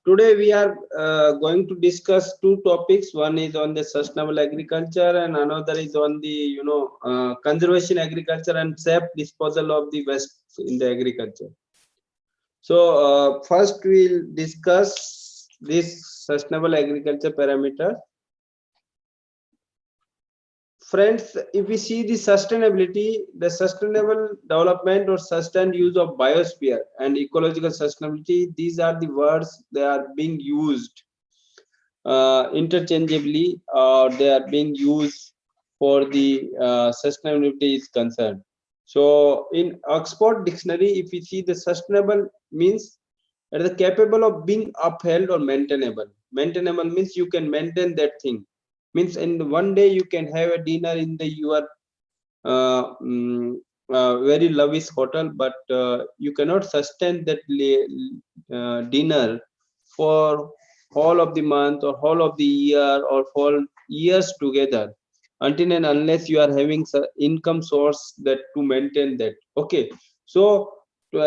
Today we are going to discuss two topics. One is on the sustainable agriculture, and another is on the conservation agriculture and safe disposal of the waste in the agriculture. So first we'll discuss this sustainable agriculture parameter. Friends, if we see the sustainability, the sustainable development or sustained use of biosphere and ecological sustainability, these are the words that are being used interchangeably, or they are being used for the sustainability is concerned. So in Oxford Dictionary, if we see the sustainable means that is capable of being upheld or maintainable. Maintainable means you can maintain that thing. Means in one day you can have a dinner in the your very lavish hotel, but you cannot sustain that dinner for whole of the month or whole of the year or whole years together, until and unless you are having income source that to maintain that. Okay, so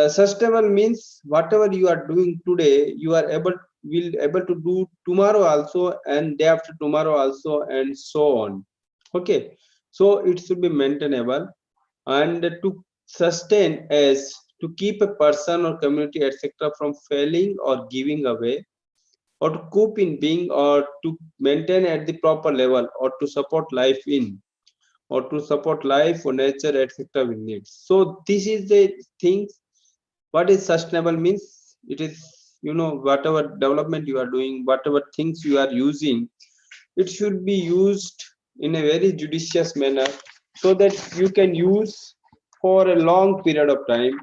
sustainable means whatever you are doing today, you are will able to do tomorrow also, and day after tomorrow also, and so on. Okay, so it should be maintainable, and to sustain as to keep a person or community etc from failing or giving away, or to cope in being, or to maintain at the proper level, or to support life in, or to support life or nature etc with needs. So this is the things. What is sustainable means, it is whatever development you are doing, whatever things you are using, it should be used in a very judicious manner, so that you can use for a long period of time,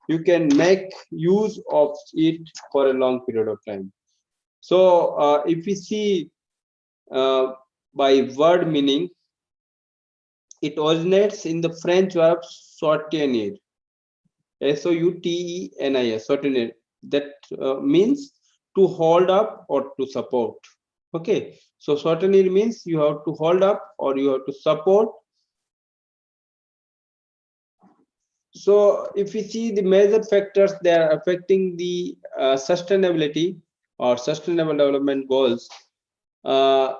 you can make use of it for a long period of time. So if we see uh, by word meaning, it originates in the French verb soutenir, soutenis, soutenir. That means to hold up or to support. Okay, so soutenir means you have to hold up or you have to support. So if we see the major factors that are affecting the sustainability or sustainable development goals, uh,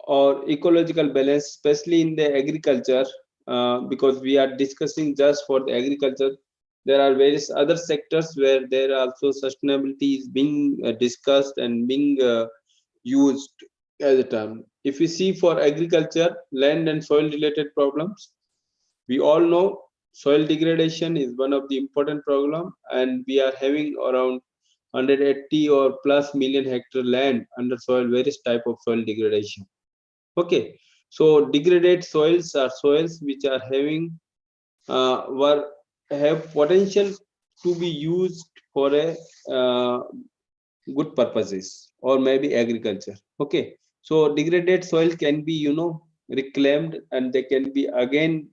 or ecological balance, especially in the agriculture, because we are discussing just for the agriculture. There are various other sectors where there also sustainability is being discussed and being used as a term. If we see for agriculture, land and soil related problems, we all know soil degradation is one of the important problem, and we are having around 180 or plus million hectare land under soil, various type of soil degradation. Okay, so degraded soils are soils which are having were have potential to be used for a good purposes or maybe agriculture. Okay, so degraded soil can be reclaimed, and they can be again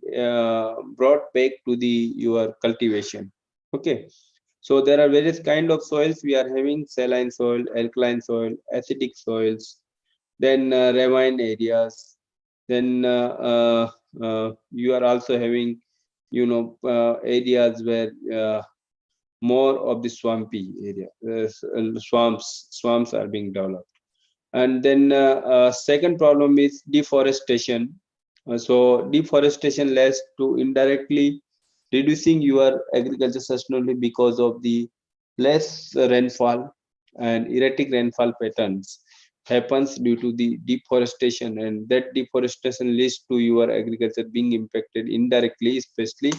brought back to the your cultivation. Okay, so there are various kind of soils we are having: saline soil, alkaline soil, acidic soils, then ravine areas, then you are also having areas where more of the swampy area, swamps are being developed. And then second problem is deforestation. So deforestation leads to indirectly reducing your agriculture sustainability because of the less rainfall, and erratic rainfall patterns happens due to the deforestation, and that deforestation leads to your agriculture being impacted indirectly, especially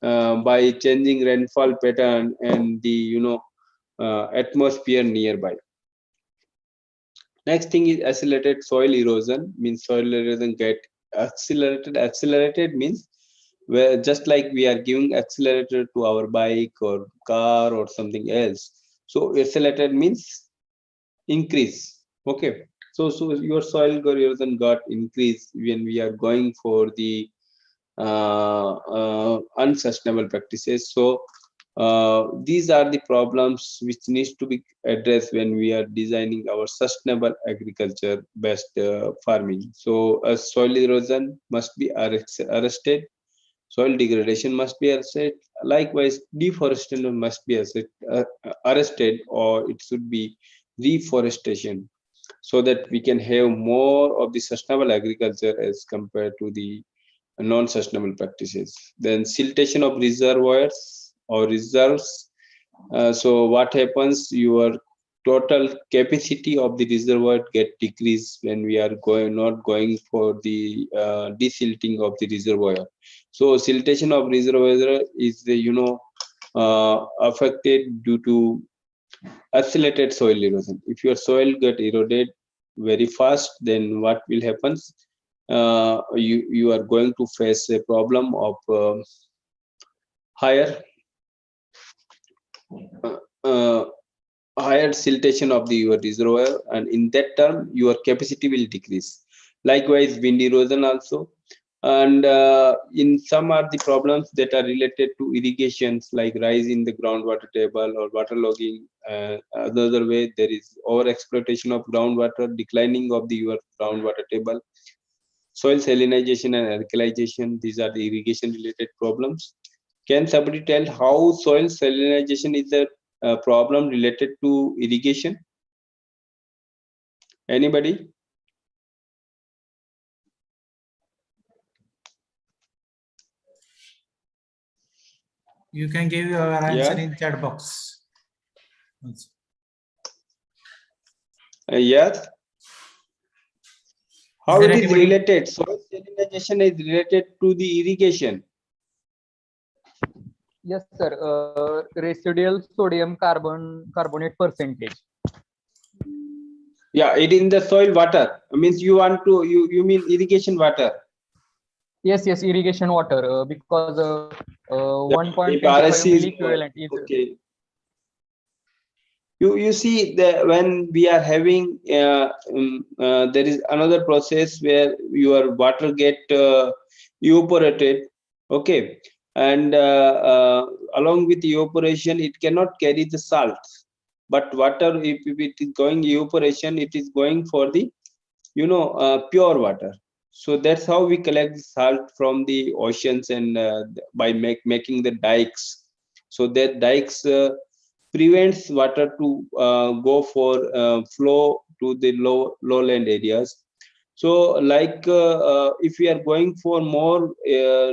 by changing rainfall pattern and the atmosphere nearby. Next thing is accelerated soil erosion. Means soil erosion get accelerated. Accelerated means where just like we are giving accelerator to our bike or car or something else. So accelerated means increase. Okay. So your soil erosion got increased when we are going for the unsustainable practices. So these are the problems which needs to be addressed when we are designing our sustainable agriculture based farming. So soil erosion must be arrested, Soil degradation must be arrested. Likewise, deforestation must be arrested, or it should be reforestation, so that we can have more of the sustainable agriculture as compared to the non-sustainable practices. Then siltation of reservoirs or reserves. So what happens? Your total capacity of the reservoir get decreased when we are not going for the desilting of the reservoir. So siltation of reservoir is the affected due to accelerated soil erosion. If your soil get eroded very fast, then what will happen? You are going to face a problem of higher uh, uh, higher siltation of the your reservoir, and in that term your capacity will decrease. Likewise, wind erosion also. And in some are the problems that are related to irrigations, like rise in the groundwater table or waterlogging. Another way, there is over exploitation of groundwater, declining of the your groundwater table, soil salinization and alkalization. These are the irrigation related problems. Can somebody tell how soil salinization is a problem related to irrigation? Anybody? You can give your answer Yeah. in chat box. Yes. How it is related? Soil salinization is related to the irrigation. Yes, sir. Residual sodium carbonate percentage. Yeah, it in the soil water. Means you want to you mean irrigation water. Yes, irrigation water, because 1.25 RSC is milliequivalent is okay. You see that when we are having there is another process where your water get evaporated, okay, and along with evaporation it cannot carry the salts, but water, if it is going evaporation, it is going for the pure water. So that's how we collect salt from the oceans, and by making the dikes, so that dikes prevents water to go for flow to the lowland areas. So like if we are going for more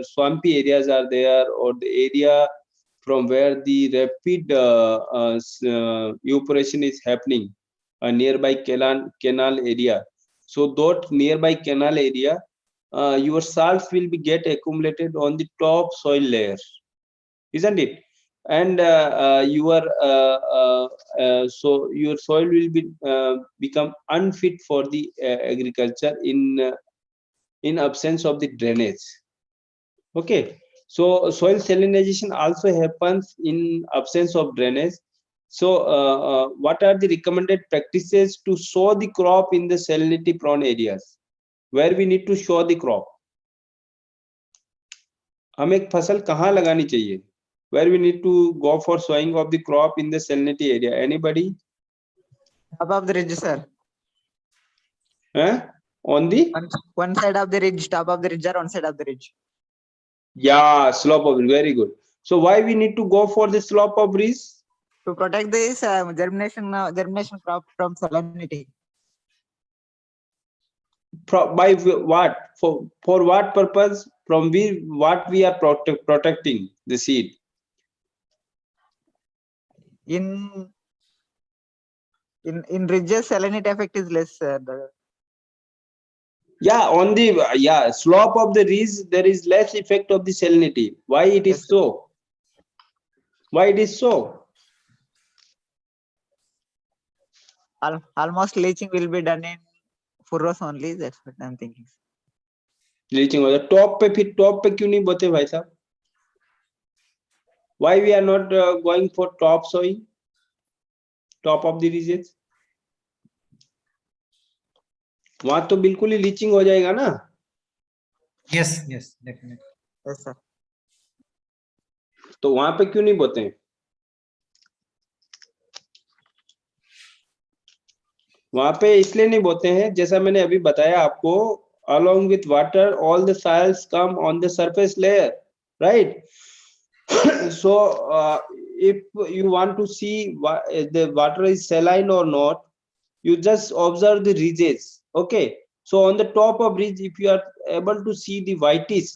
swampy areas are there, or the area from where the rapid evaporation is happening, a nearby canal area. So that nearby canal area, your salts will be get accumulated on the top soil layer, isn't it? And so your soil will be become unfit for the agriculture in absence of the drainage. Okay, so soil salinization also happens in absence of drainage. So what are the recommended practices to sow the crop in the salinity prone areas where we need to sow the crop? हम एक फसल कहाँ लगानी चाहिए? Where we need to go for sowing of the crop in the salinity area? Anybody? Above the ridge, sir. On the one side of the ridge, top of the ridge, or one side of the ridge. Yeah, slope of ridge. Very good. So why we need to go for the slope of ridge? To protect this germination crop from salinity. By what? For what purpose? From what we are protecting the seed? In ridges, salinity effect is less. Yeah, on the slope of the ridge, there is less effect of the salinity. Why it is so? Why it is so? Almost leaching will be done in furrows only. That's what I'm thinking. Leaching on the top पे क्यों नहीं बोते भाई साहब? Why we are not going for top soil, top of the ridges? वहां तो बिल्कुल ही leaching हो जाएगा ना? Yes, definitely. Yes, sir. तो वहां पे क्यों नहीं बोते हैं? वहां पे इसलिए नहीं बोते हैं, जैसा मैंने अभी बताया आपको, along with water all the soils come on the surface layer. right? So if you want to see the water is saline or not, you just observe the ridges. Okay, so on the top of ridge, if you are able to see the whitish,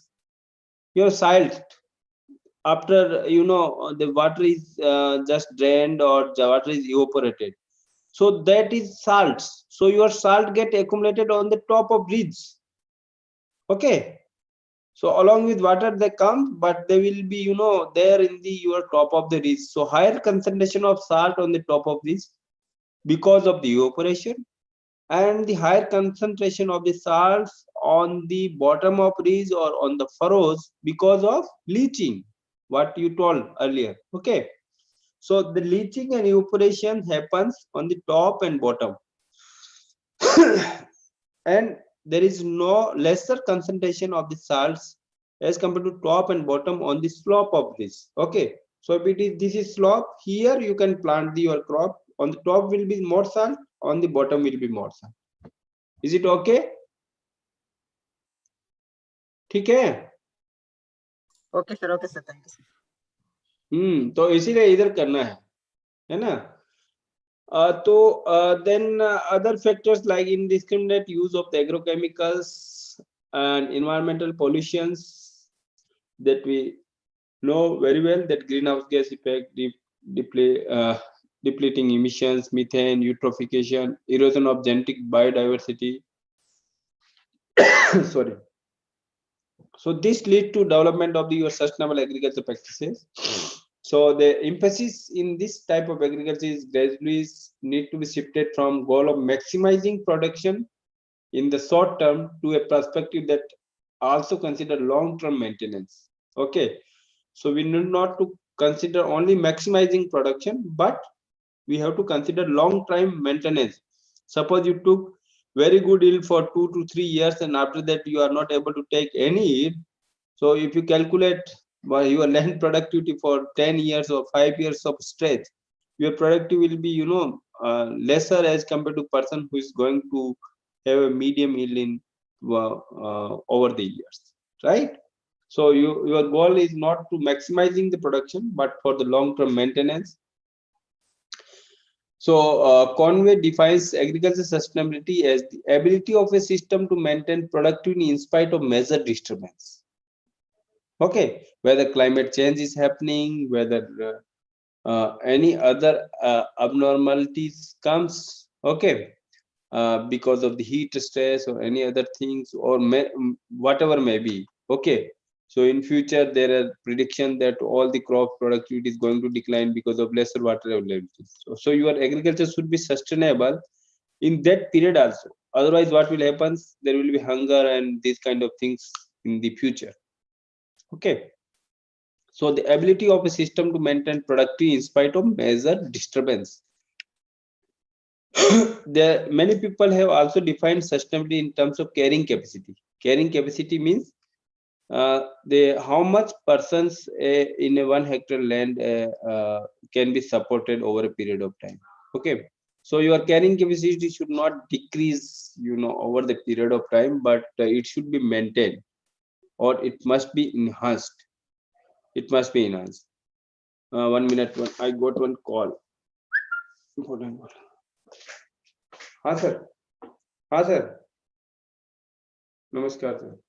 your salt, after the water is just drained or the water is evaporated, so that is salts. So your salt get accumulated on the top of ridge. Okay, so along with water they come, but they will be there in the your top of the ridge. So higher concentration of salt on the top of ridge because of the evaporation, and the higher concentration of the salts on the bottom of ridge or on the furrows because of leaching, what you told earlier. Okay, so the leaching and evaporation happens on the top and bottom. And there is no lesser concentration of the salts as compared to top and bottom on the slope of this. Okay, so if it is, this is slope, here you can plant your crop. On the top will be more salt, on the bottom will be more salt. Is it okay? ठीक है? Okay, sir. Okay, sir. Thank you, sir. तो इसीलिए इधर करना है ना? Then other factors like indiscriminate use of the agrochemicals and environmental pollutions that we know very well, that greenhouse gas effect, depleting emissions, methane, eutrophication, erosion of genetic biodiversity. Sorry. So this leads to development of your sustainable agriculture practices. So the emphasis in this type of agriculture is gradually need to be shifted from goal of maximizing production in the short term to a perspective that also consider long-term maintenance. Okay, so we need not to consider only maximizing production, but we have to consider long-term maintenance. Suppose you took very good yield for 2 to 3 years, and after that you are not able to take any yield. So if you calculate your land productivity for 10 years or 5 years of stretch, your productivity will be lesser as compared to person who is going to have a medium yield in over the years, right? So your goal is not to maximizing the production, but for the long-term maintenance. So Conway defines agriculture sustainability as the ability of a system to maintain productivity in spite of major disturbance. Okay, whether climate change is happening, whether any other abnormalities comes, okay, because of the heat stress or any other things, or whatever may be. Okay, so in future there are prediction that all the crop productivity is going to decline because of lesser water availability. So your agriculture should be sustainable in that period also. Otherwise what will happen, there will be hunger and these kind of things in the future. Okay, so the ability of a system to maintain productivity in spite of major disturbance. There many people have also defined sustainability in terms of carrying capacity. Carrying capacity means how much persons in a 1 hectare land can be supported over a period of time. Okay, so your carrying capacity should not decrease over the period of time, but it should be maintained, or it must be enhanced. It must be enhanced. 1 minute, I got one call. Important. हाँ sir नमस्कार sir.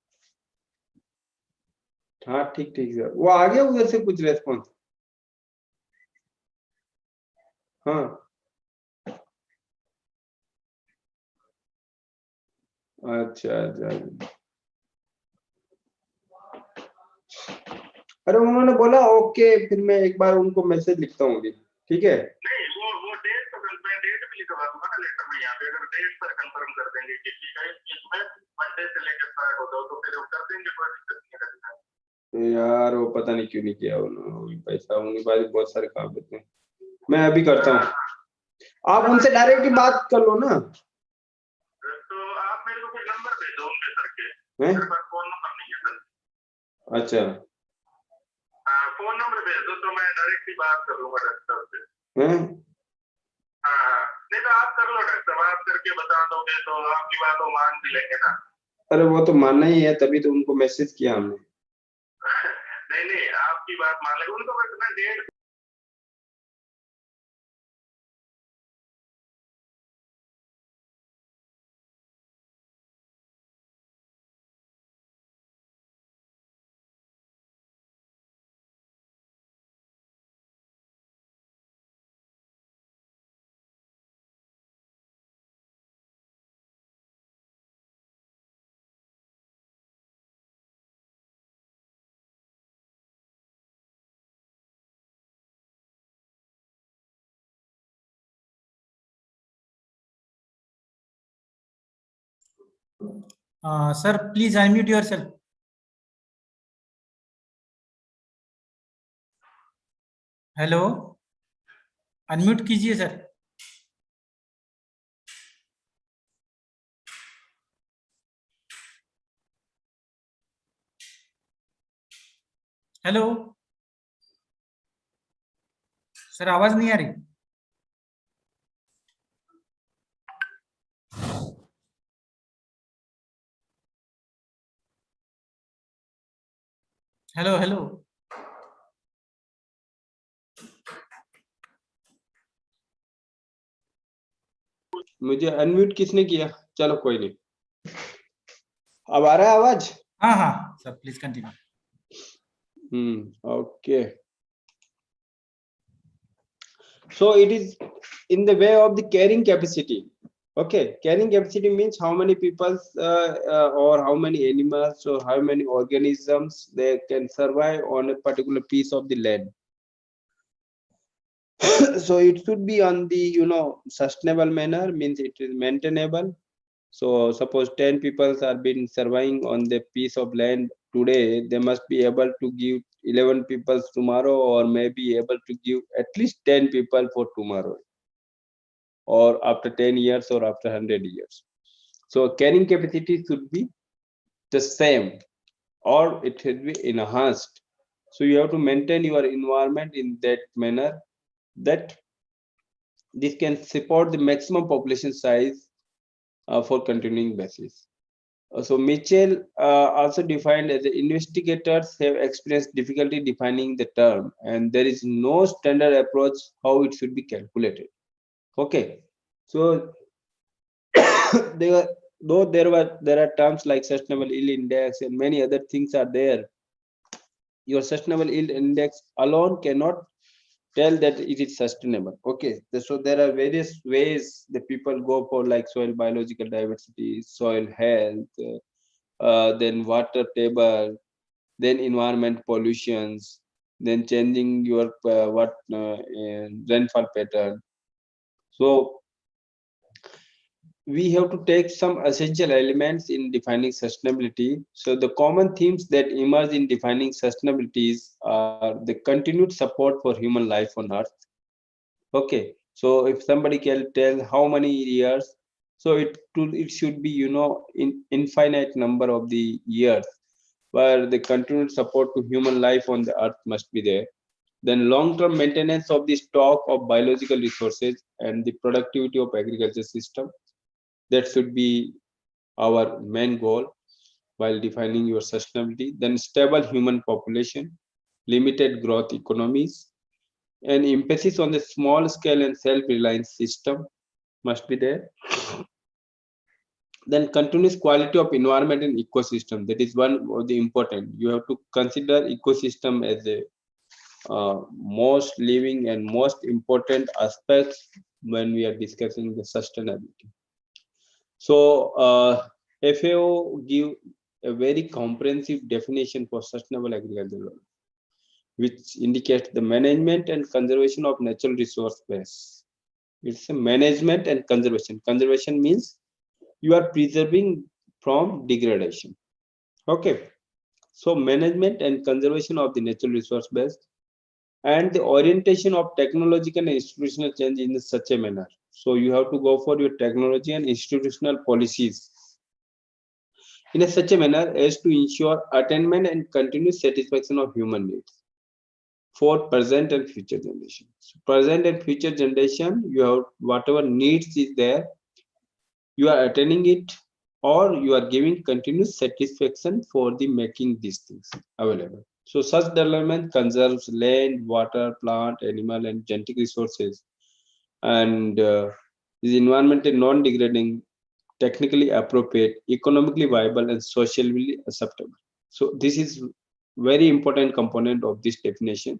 हाँ ठीक sir, वो आ गया उधर से कुछ response. हाँ अच्छा. अरे उन्होंने बोला ओके, फिर मैं एक बार उनको मैसेज लिखता हूँ. ठीक है, वो डेट तो मैं डेट भी लिखवा दूंगा ना लेटर में. यहाँ पे अगर डेट पर कंफर्म कर देंगे कि ठीक है इसमें मंडे से लेकर स्टार्ट होता हो तो फिर वो कर देंगे, कोई दिक्कत नहीं है. यार वो पता नहीं क्यों नहीं किया उन्होंने. पैसा उनके पास बहुत सारे काम होते हैं. मैं अभी करता हूँ, आप उनसे डायरेक्ट ही बात कर लो ना. तो आप मेरे को फिर नंबर दे दो उनके सर के. मेरे पास फोन नंबर नहीं है सर. अच्छा, फोन नंबर भेज दो तो मैं डायरेक्ट ही बात कर लूंगा डॉक्टर से. नहीं तो आप कर लो डॉक्टर, बात करके बता दोगे तो आपकी बात वो मान भी लेंगे ना. अरे वो तो मानना ही है, तभी तो उनको मैसेज किया हमने. नहीं नहीं आपकी बात मान लेंगे उनको कितना डेढ़ Sir, please unmute yourself. Hello, unmute कीजिए सर. हेलो सर, आवाज नहीं आ रही. Hello hello. मुझे अनम्यूट किसने किया? चलो कोई नहीं. अब आ रहा है आवाज? हाँ हाँ sir, please continue. Okay. So it is in the way of the carrying capacity. Okay, carrying capacity means how many people or how many animals or how many organisms they can survive on a particular piece of the land. So it should be on the sustainable manner, means it is maintainable. So suppose 10 people are been surviving on the piece of land today, they must be able to give 11 people tomorrow, or maybe able to give at least 10 people for tomorrow, or after 10 years or after 100 years. So carrying capacity should be the same, or it should be enhanced. So you have to maintain your environment in that manner that this can support the maximum population size for continuing basis. So Mitchell also defined as the investigators have experienced difficulty defining the term, and there is no standard approach how it should be calculated. Okay, so there are terms like sustainable yield index and many other things are there. Your sustainable yield index alone cannot tell that it is sustainable. Okay, so there are various ways the people go for, like soil biological diversity, soil health, then water table, then environment pollutions, then changing your rainfall pattern. So we have to take some essential elements in defining sustainability. So the common themes that emerge in defining sustainabilities are the continued support for human life on earth. Okay, so if somebody can tell how many years, so it should be in infinite number of the years where the continued support to human life on the earth must be there. Then long-term maintenance of the stock of biological resources and the productivity of agriculture system, that should be our main goal while defining your sustainability. Then stable human population, limited growth economies, and emphasis on the small scale and self-reliant system must be there. Then continuous quality of environment and ecosystem, that is one of the important. You have to consider ecosystem as a most living and most important aspects when we are discussing the sustainability. So FAO give a very comprehensive definition for sustainable agriculture, which indicates the management and conservation of natural resource base. It's a management and conservation. Conservation means you are preserving from degradation. Okay, so management and conservation of the natural resource base, and the orientation of technological and institutional change in such a manner. So you have to go for your technology and institutional policies in such a manner as to ensure attainment and continuous satisfaction of human needs for present and future generations. So present and future generation, you have whatever needs is there, you are attaining it, or you are giving continuous satisfaction for the making these things available. So such development conserves land, water, plant, animal, and genetic resources, and is environmentally non-degrading, technically appropriate, economically viable, and socially acceptable. So this is very important component of this definition.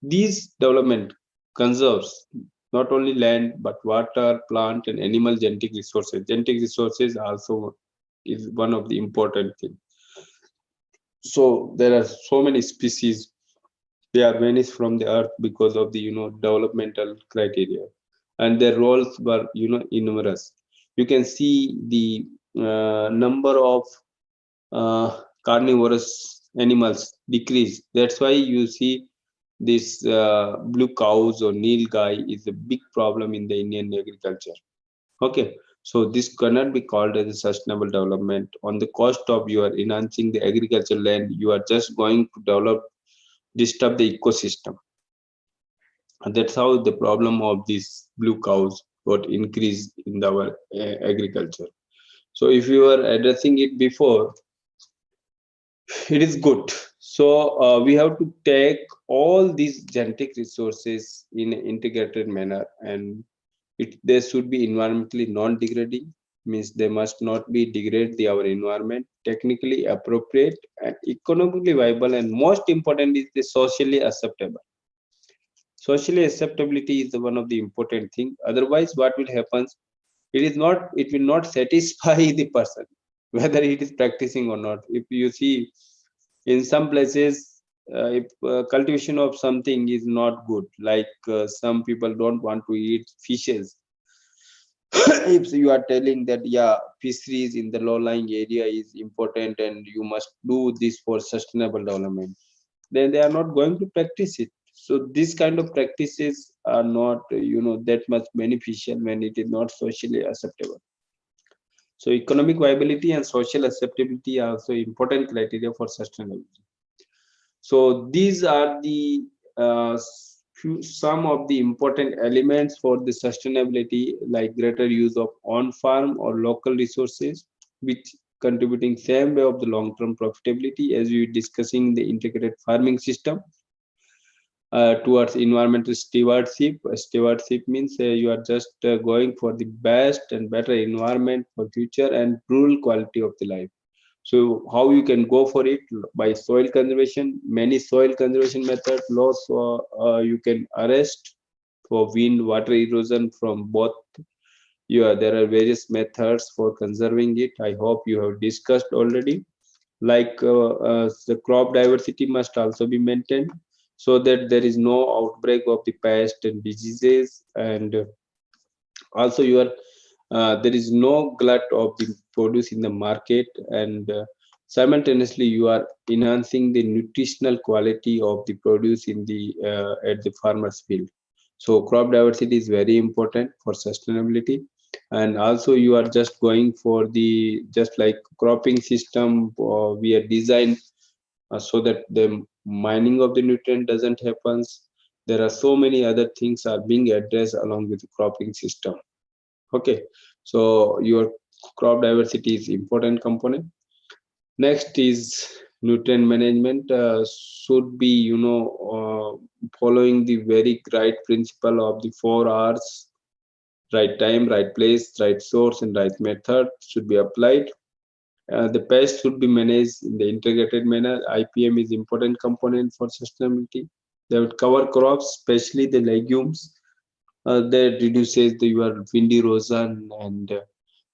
These development conserves not only land but water, plant, and animal genetic resources. Genetic resources also is one of the important things. So there are so many species they are vanished from the earth because of the developmental criteria, and their roles were numerous. You can see the number of carnivorous animals decrease. That's why you see this blue cows or nilgai is a big problem in the Indian agriculture. Okay, so this cannot be called as a sustainable development. On the cost of you are enhancing the agricultural land, you are just going to disturb the ecosystem. And that's how the problem of these blue cows got increased in our agriculture. So if you were addressing it before, it is good. So we have to take all these genetic resources in an integrated manner, and they should be environmentally non-degrading, means they must not be degrade our environment, technically appropriate and economically viable, and most important is the socially acceptable. Socially acceptability is one of the important thing. Otherwise what will happen, it will not satisfy the person whether it is practicing or not. If you see in some places, if cultivation of something is not good, like some people don't want to eat fishes. If you are telling that yeah, fisheries in the low-lying area is important and you must do this for sustainable development, then they are not going to practice it. So this kind of practices are not that much beneficial when it is not socially acceptable. So economic viability and social acceptability are also important criteria for sustainability. So these are the some of the important elements for the sustainability, like greater use of on-farm or local resources, which contributing same way of the long-term profitability as we were discussing the integrated farming system. Towards environmental stewardship. Stewardship means you are just going for the best and better environment for future and rural quality of the life. So how you can go for it? By soil conservation, many soil conservation methods, laws you can arrest for wind, water erosion from both. There are various methods for conserving it. I hope you have discussed already. Like the crop diversity must also be maintained so that there is no outbreak of the pest and diseases, and also there is no glut of the produce in the market, and simultaneously you are enhancing the nutritional quality of the produce in the at the farmer's field. So crop diversity is very important for sustainability, and also you are just going for the just like cropping system we are designed so that the mining of the nutrient doesn't happen. There are so many other things are being addressed along with the cropping system. Okay, so your crop diversity is important component. Next is nutrient management, should be following the very right principle of the 4 R's: right time, right place, right source, and right method should be applied. The pest should be managed in the integrated manner. IPM is important component for sustainability. They would cover crops, especially the legumes. That reduces your wind erosion, and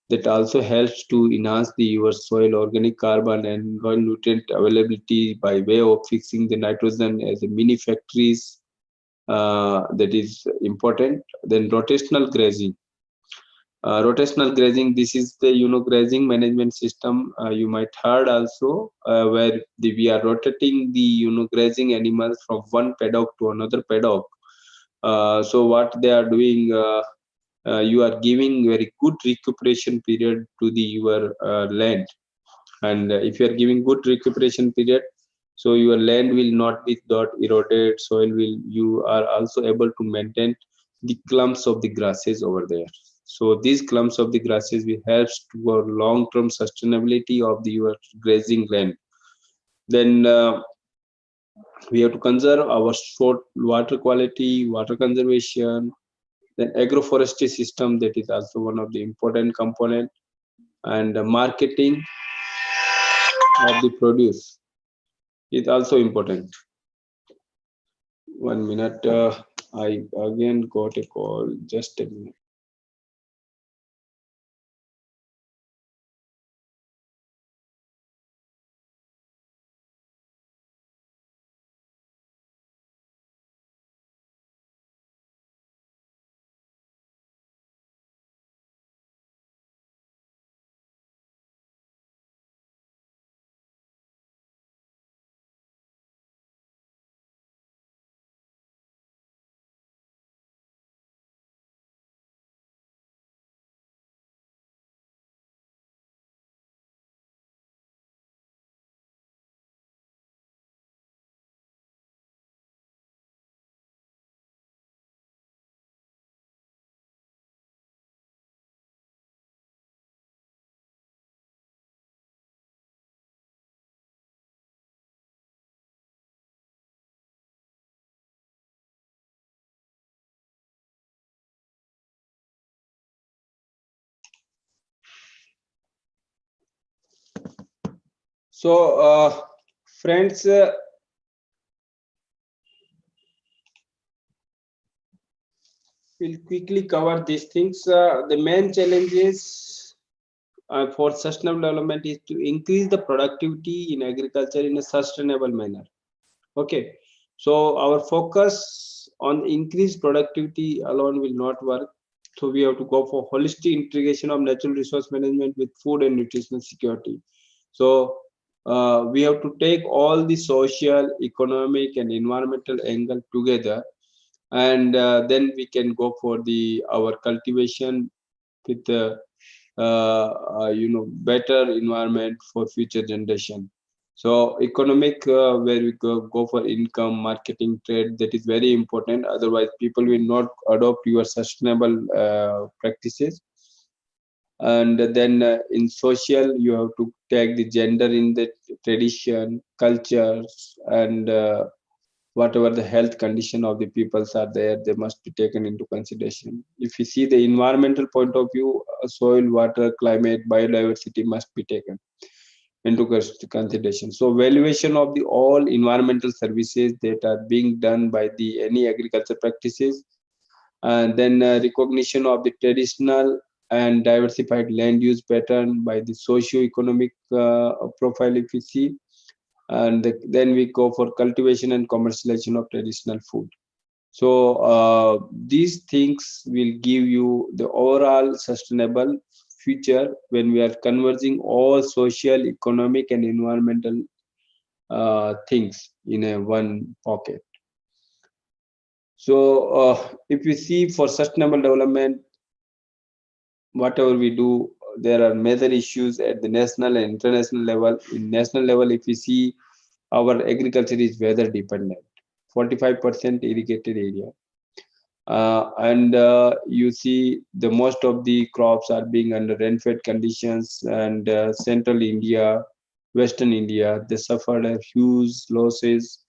that also helps to enhance your soil organic carbon and soil nutrient availability by way of fixing the nitrogen as a mini factories. That is important. Then rotational grazing. Rotational grazing, this is the grazing management system you might heard also, where we are rotating the grazing animals from one paddock to another paddock. So what they are doing, you are giving very good recuperation period to the your land, and if you are giving good recuperation period, so your land will not be dot eroded, soil will, you are also able to maintain the clumps of the grasses over there. So these clumps of the grasses will helps to our long-term sustainability of the your grazing land. Then We have to conserve our short water quality, water conservation. Then agroforestry system, that is also one of the important component, and marketing of the produce is also important. 1 minute, I again got a call. Just a minute. So, friends, we'll quickly cover these things. The main challenges for sustainable development is to increase the productivity in agriculture in a sustainable manner. Okay, so our focus on increased productivity alone will not work. So we have to go for holistic integration of natural resource management with food and nutritional security. So we have to take all the social, economic, and environmental angle together, and then we can go for the our cultivation with better environment for future generation. So economic, where we go for income, marketing, trade, that is very important. Otherwise people will not adopt your sustainable practices. And then in social, you have to take the gender in the tradition, cultures, and whatever the health condition of the peoples are there, they must be taken into consideration. If you see the environmental point of view, soil, water, climate, biodiversity must be taken into consideration. So valuation of the all environmental services that are being done by the any agriculture practices, and then recognition of the traditional and diversified land use pattern by the socio-economic profile, if you see. And then we go for cultivation and commercialization of traditional food. So these things will give you the overall sustainable future when we are converging all social, economic, and environmental things in a one pocket. So if we see for sustainable development, whatever we do, there are major issues at the national and international level. In national level, if we see, our agriculture is weather dependent, 45% irrigated area. And you see the most of the crops are being under rain-fed conditions, and central India, western India, they suffered a huge losses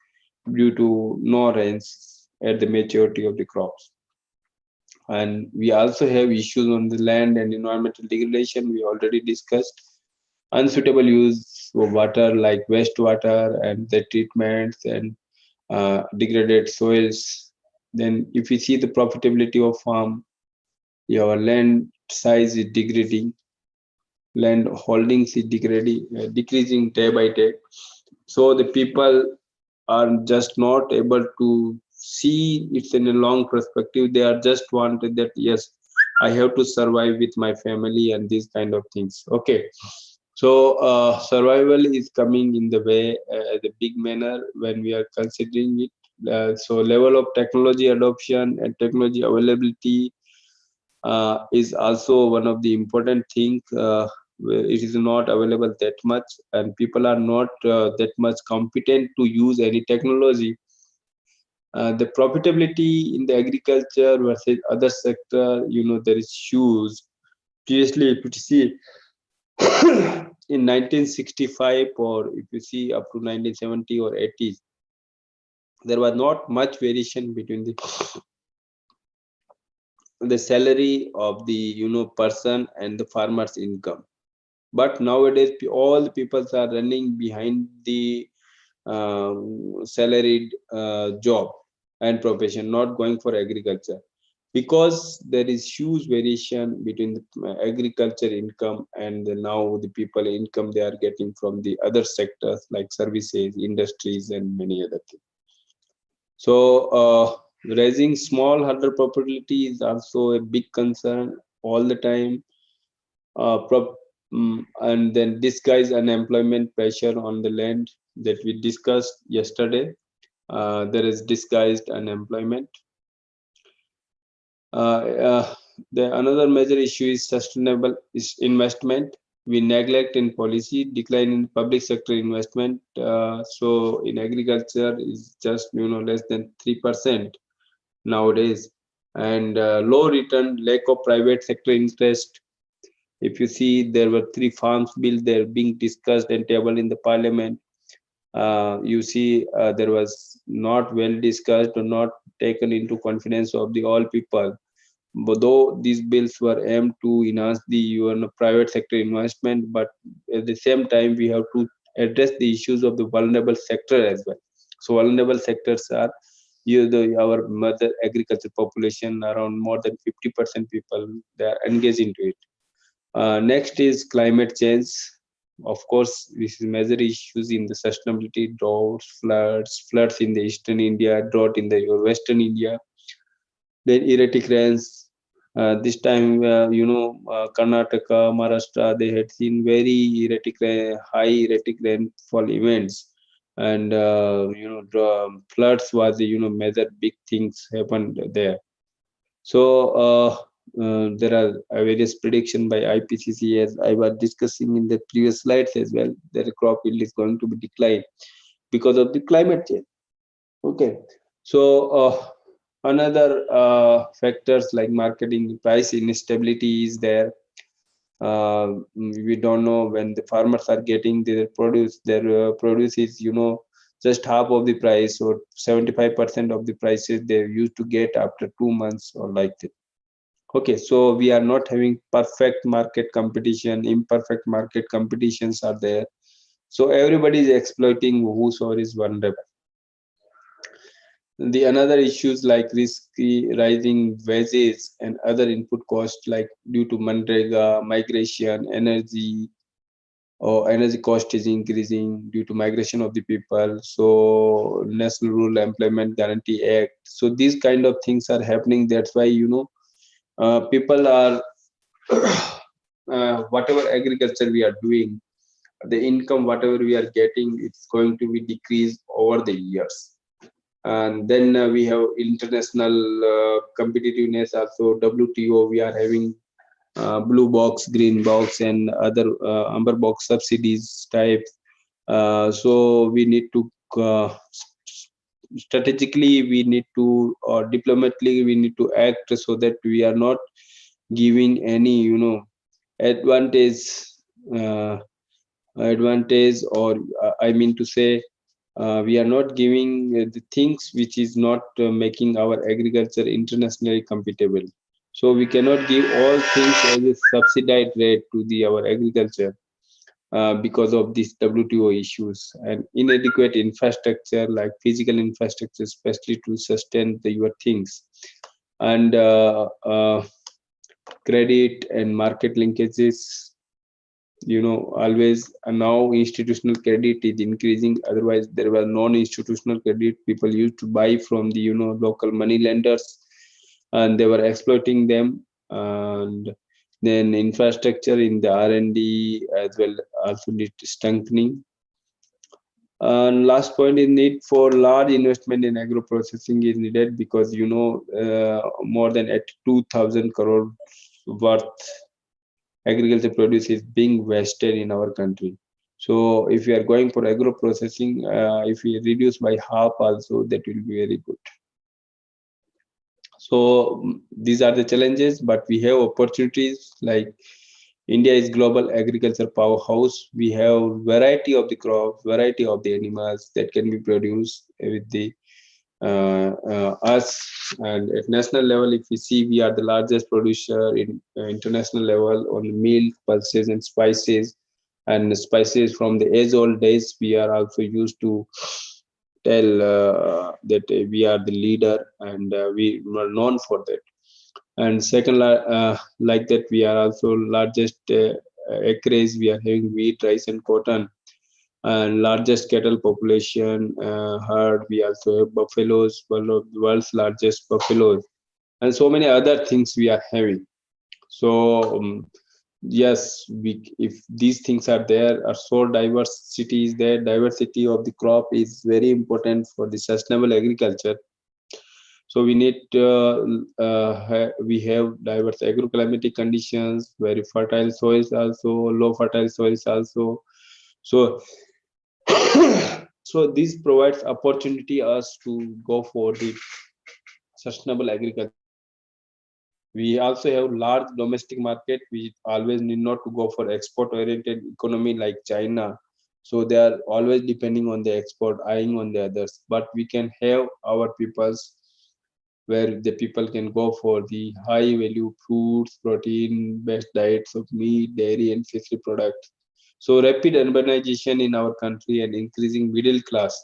due to no rains at the maturity of the crops. And we also have issues on the land and environmental degradation. We already discussed unsuitable use of water like wastewater and the treatments and degraded soils. Then if we see the profitability of farm, your land size is degrading, land holdings is degrading, decreasing day by day. So the people are just not able to see it in a long perspective. They are just wanted that, yes, I have to survive with my family and these kind of things. Okay. So survival is coming in the way, the big manner when we are considering it. So level of technology adoption and technology availability is also one of the important things. Where it is not available that much, and people are not that much competent to use any technology. The profitability in the agriculture versus other sector, there is huge. Previously, if you see in 1965, or if you see up to 1970 or 80s, there was not much variation between the salary of the person and the farmer's income. But nowadays all the people are running behind the salaried job and profession, not going for agriculture, because there is huge variation between the agriculture income and now the people income they are getting from the other sectors like services, industries, and many other things. So raising smallholder profitability is also a big concern all the time. And then disguise unemployment pressure on the land that we discussed yesterday. There is disguised unemployment. The another major issue is sustainable investment. We neglect in policy, decline in public sector investment. So in agriculture is just less than 3% nowadays, and low return, lack of private sector interest. If you see, there were 3 farms bill they're being discussed and tabled in the parliament. You see, there was not well discussed or not taken into confidence of the all people. But though these bills were aimed to enhance the private sector investment, but at the same time we have to address the issues of the vulnerable sector as well. So vulnerable sectors are our mother agriculture population, around more than 50% people they are engaged into it. Next is climate change. Of course, this is major issues in the sustainability: droughts, floods in the eastern India, drought in the western India, then erratic rains. This time, Karnataka, Maharashtra, they had seen very high erratic rainfall events, and floods was major big things happened there. So there are various prediction by IPCC, as I was discussing in the previous slides as well, that the crop yield is going to be declined because of the climate change. Okay, so another factors like marketing price instability is there. We don't know when the farmers are getting their produce. Their produce is just half of the price, or 75% of the prices they used to get after 2 months or like that. Okay, so we are not having perfect market competition. Imperfect market competitions are there. So everybody is exploiting whosoever is vulnerable. The another issues like risky rising wages and other input costs, like due to Mandrega, migration, energy cost is increasing due to migration of the people. So National Rural Employment Guarantee Act. So these kind of things are happening. That's why people are whatever agriculture we are doing, the income whatever we are getting, it's going to be decreased over the years. And then we have international competitiveness also. WTO, we are having blue box, green box, and other amber box subsidies type. So we need to strategically, we need to, or diplomatically, we need to act so that we are not giving any advantage uh, or I mean to say, we are not giving the things which is not making our agriculture internationally compatible. So we cannot give all things as a subsidized rate to our agriculture because of these WTO issues and inadequate infrastructure, like physical infrastructure, especially to sustain your things, and credit and market linkages. Always now institutional credit is increasing. Otherwise there was non-institutional credit. People used to buy from the local money lenders, and they were exploiting them. And then infrastructure in the R&D as well also need strengthening. And last point is need for large investment in agro processing is needed, because more than at 2,000 crore worth agriculture produce is being wasted in our country. So if we are going for agro processing, if we reduce by half also, that will be very good. So these are the challenges, but we have opportunities. Like India is global agriculture powerhouse. We have variety of the crops, variety of the animals that can be produced with the us. And at national level, if we see, we are the largest producer in international level on milk, pulses, and spices. And spices from the age old days, we are also used to tell that we are the leader, and we are known for that. And second, like that, we are also largest acreage. We are having wheat, rice, and cotton, and largest cattle population herd. We also have buffaloes, one of the world's largest buffaloes, and so many other things we are having. So yes, if these things are there, are so diversity is there. Diversity of the crop is very important for the sustainable agriculture. So we need we have diverse agroclimatic conditions, very fertile soils also, low fertile soils also. So so this provides opportunity us to go for the sustainable agriculture. We also have large domestic market. We always need not to go for export oriented economy like China. So they are always depending on the export, eyeing on the others. But we can have our peoples where the people can go for the high value fruits, protein based diets of meat, dairy, and fishery products. So rapid urbanization in our country and increasing middle class,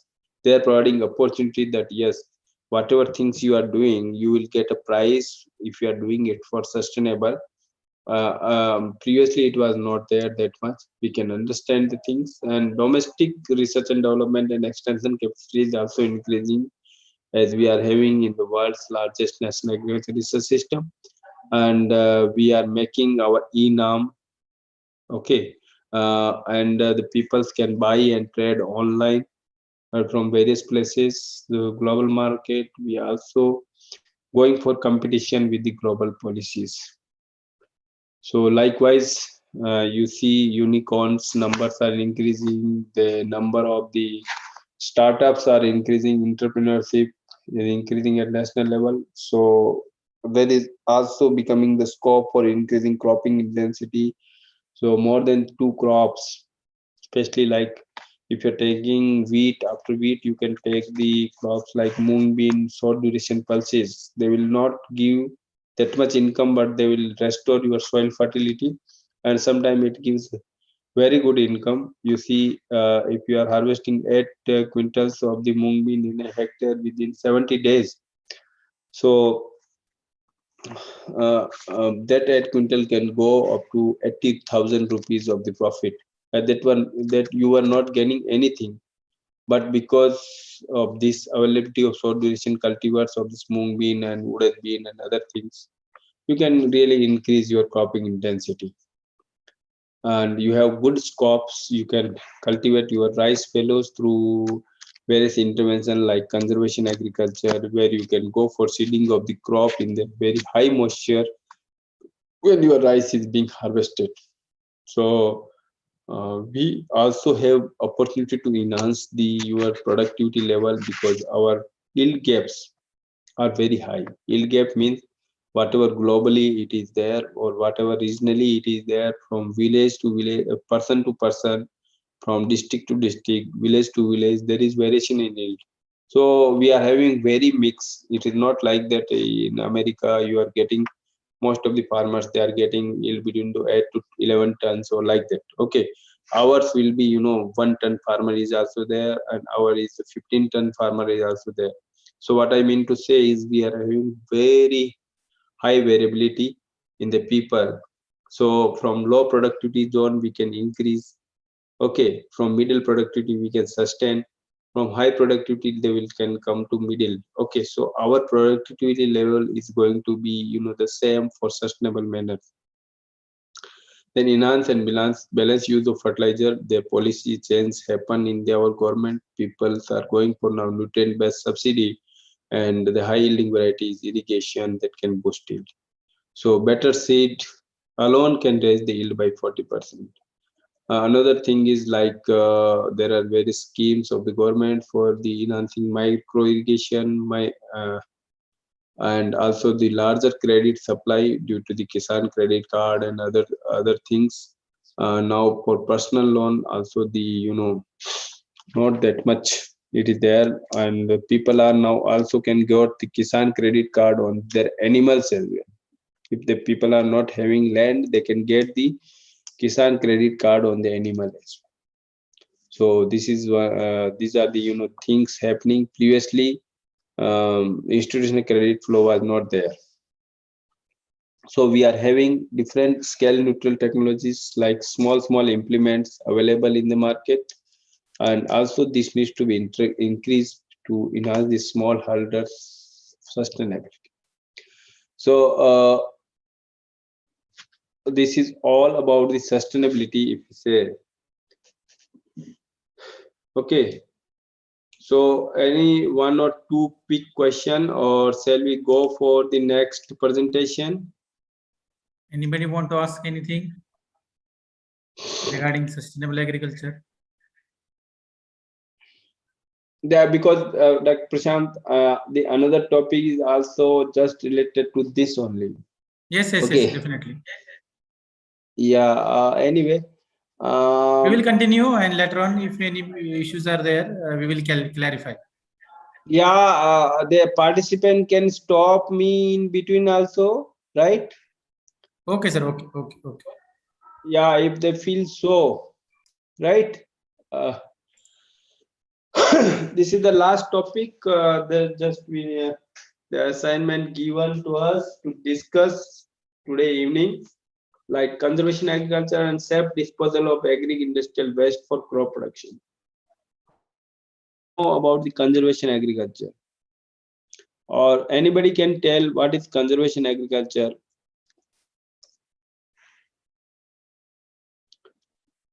they are providing opportunity that yes, whatever things you are doing, you will get a price if you are doing it for sustainable. Previously, it was not there that much. We can understand the things, and domestic research and development and extension capacity is also increasing, as we are having in the world's largest national agriculture research system, and we are making our e-norm. Okay, and the peoples can buy and trade online from various places, the global market. We are also going for competition with the global policies. So likewise, you see unicorns numbers are increasing, the number of the startups are increasing, entrepreneurship is increasing at national level. So there is also becoming the scope for increasing cropping intensity. So more than two crops, especially like if you're taking wheat, after wheat you can take the crops like mung bean, short duration pulses. They will not give that much income, but they will restore your soil fertility, and sometimes it gives very good income. You see, if you are harvesting 8 quintals of the mung bean in a hectare within 70 days, so that 8 quintal can go up to 80,000 rupees of the profit. At that one, that you are not gaining anything, but because of this availability of short duration cultivars of this mung bean and wooded bean and other things, you can really increase your cropping intensity. And you have good scopes. You can cultivate your rice fellows through various intervention like conservation agriculture, where you can go for seeding of the crop in the very high moisture when your rice is being harvested. So we also have opportunity to enhance the your productivity level, because our yield gaps are very high. Yield gap means whatever globally it is there, or whatever regionally it is there, from village to village, person to person, from district to district, village to village, there is variation in yield. So we are having very mixed. It is not like that in America you are getting, most of the farmers they are getting yield between to 8 to 11 tons or like that. Okay, ours will be 1 ton farmer is also there, and our is 15-ton farmer is also there. So what I mean to say is we are having very high variability in the people. So from low productivity zone we can increase. Okay, from middle productivity we can sustain. From high productivity they will can come to middle. Okay, so our productivity level is going to be the same for sustainable manner. Then enhance and balance use of fertilizer. The policy change happen in our government. People are going for now nutrient based subsidy, and the high yielding varieties irrigation that can boost yield. So better seed alone can raise the yield by 40%. Another thing is like there are various schemes of the government for the enhancing micro irrigation, and also the larger credit supply due to the Kisan credit card and other things. Now for personal loan, also the not that much It is there, and people are now also can get the Kisan credit card on their animals as well. If the people are not having land, they can get the Kisan credit card on the animal as well. So this is these are the things happening. Previously, institutional credit flow was not there. So we are having different scale neutral technologies like small implements available in the market, and also this needs to be increased to enhance the smallholders sustainability. So this is all about the sustainability, if you say. Okay, so any one or two quick question, or shall we go for the next presentation? Anybody want to ask anything regarding sustainable agriculture? Yeah, because like Prashant, the another topic is also just related to this only. Yes, Okay. definitely. Yeah. Anyway. We will continue, and later on, if any issues are there, we will clarify. Yeah, the participant can stop me in between also, right? Okay, sir. Okay. Yeah, if they feel so, right? This is the last topic. The assignment given to us to discuss today evening, like conservation agriculture and safe disposal of agri-industrial waste for crop production. Know about the conservation agriculture, or anybody can tell what is conservation agriculture?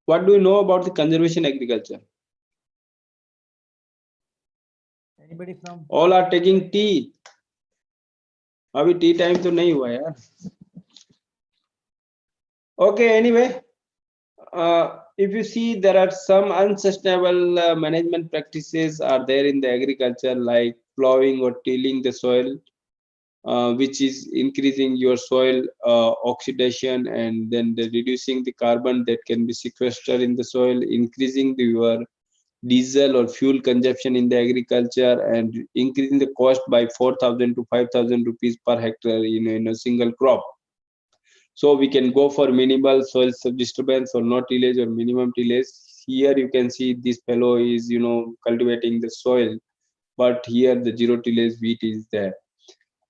What do you know about the conservation agriculture? Anybody from? All are taking tea. अभी T time तो नहीं हुआ यार. Okay, anyway, if you see, there are some unsustainable management practices are there in the agriculture, like plowing or tilling the soil, which is increasing your soil oxidation, and then reducing the carbon that can be sequestered in the soil, increasing your diesel or fuel consumption in the agriculture, and increasing the cost by 4,000 to 5,000 rupees per hectare in a single crop. So we can go for minimal soil disturbance or no tillage or minimum tillage. Here you can see this fellow is cultivating the soil, but here the zero tillage wheat is there.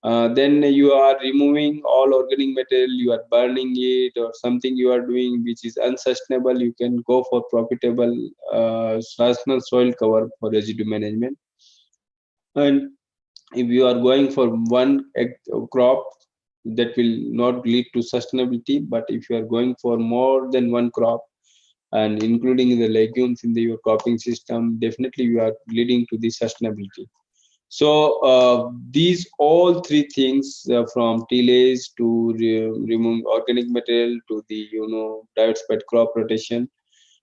Then you are removing all organic material, you are burning it, or something you are doing which is unsustainable. You can go for profitable rational soil cover for residue management. And if you are going for one crop, that will not lead to sustainability. But if you are going for more than one crop and including the legumes in your cropping system, definitely you are leading to the sustainability. So these all three things, from tillage to remove organic material to the diversified crop rotation,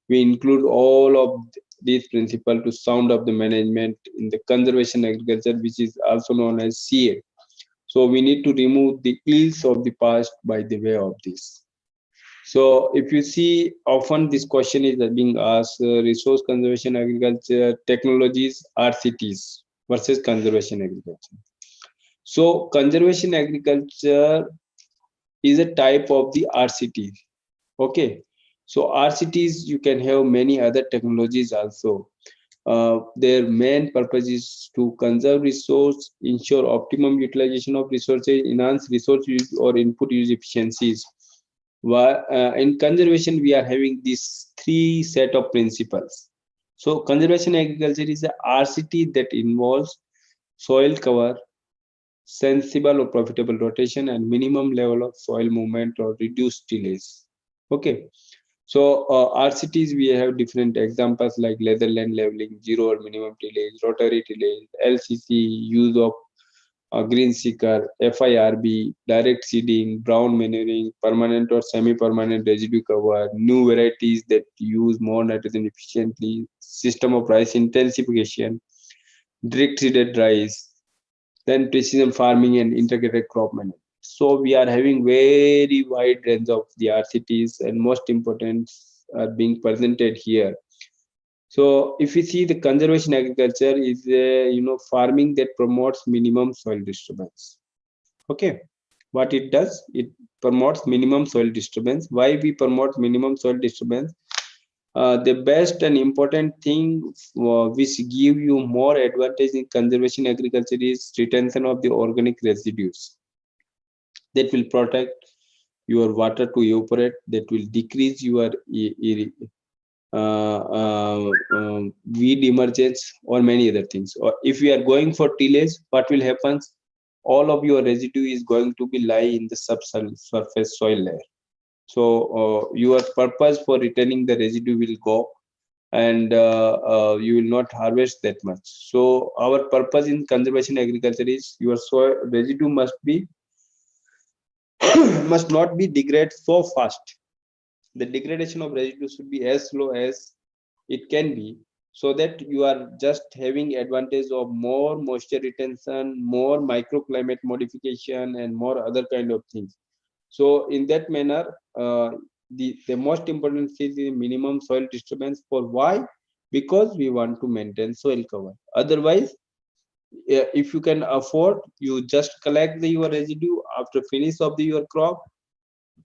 we include all of these principles to sound up the management in the conservation agriculture, which is also known as CA. So we need to remove the ills of the past by the way of this. So if you see, often this question is being asked: resource conservation agriculture technologies, RCTs versus conservation agriculture. So conservation agriculture is a type of the RCT. Okay, so RCTs, you can have many other technologies also. Their main purpose is to conserve resource, ensure optimum utilization of resources, enhance resource use or input use efficiencies. In conservation, we are having these three set of principles. So conservation agriculture is a RCT that involves soil cover, sensible or profitable rotation, and minimum level of soil movement or reduced tillage. Okay. So RCTs, we have different examples like leather land leveling, zero or minimum tillage, rotary tillage, LCC, use of green seeker, FIRB, direct seeding, brown manuring, permanent or semi-permanent residue cover, new varieties that use more nitrogen efficiently, system of rice intensification, direct seeded rice, then precision farming and integrated crop management. So we are having very wide range of the RCTs, and most important are being presented here. So if we see the conservation agriculture is farming that promotes minimum soil disturbance. Okay, what it does, it promotes minimum soil disturbance. Why we promote minimum soil disturbance? The best and important thing which give you more advantage in conservation agriculture is retention of the organic residues. That will protect your water to evaporate, that will decrease your weed emergence or many other things. Or if we are going for tillage, what will happen? All of your residue is going to be lie in the subsurface soil layer. So your purpose for retaining the residue will go, and you will not harvest that much. So our purpose in conservation agriculture is your soil residue must be must not be degrade so fast. The degradation of residue should be as slow as it can be, so that you are just having advantage of more moisture retention, more microclimate modification, and more other kind of things. So in that manner, the most important thing is minimum soil disturbance. For why? Because we want to maintain soil cover. Otherwise, if you can afford, you just collect your residue after finish of your crop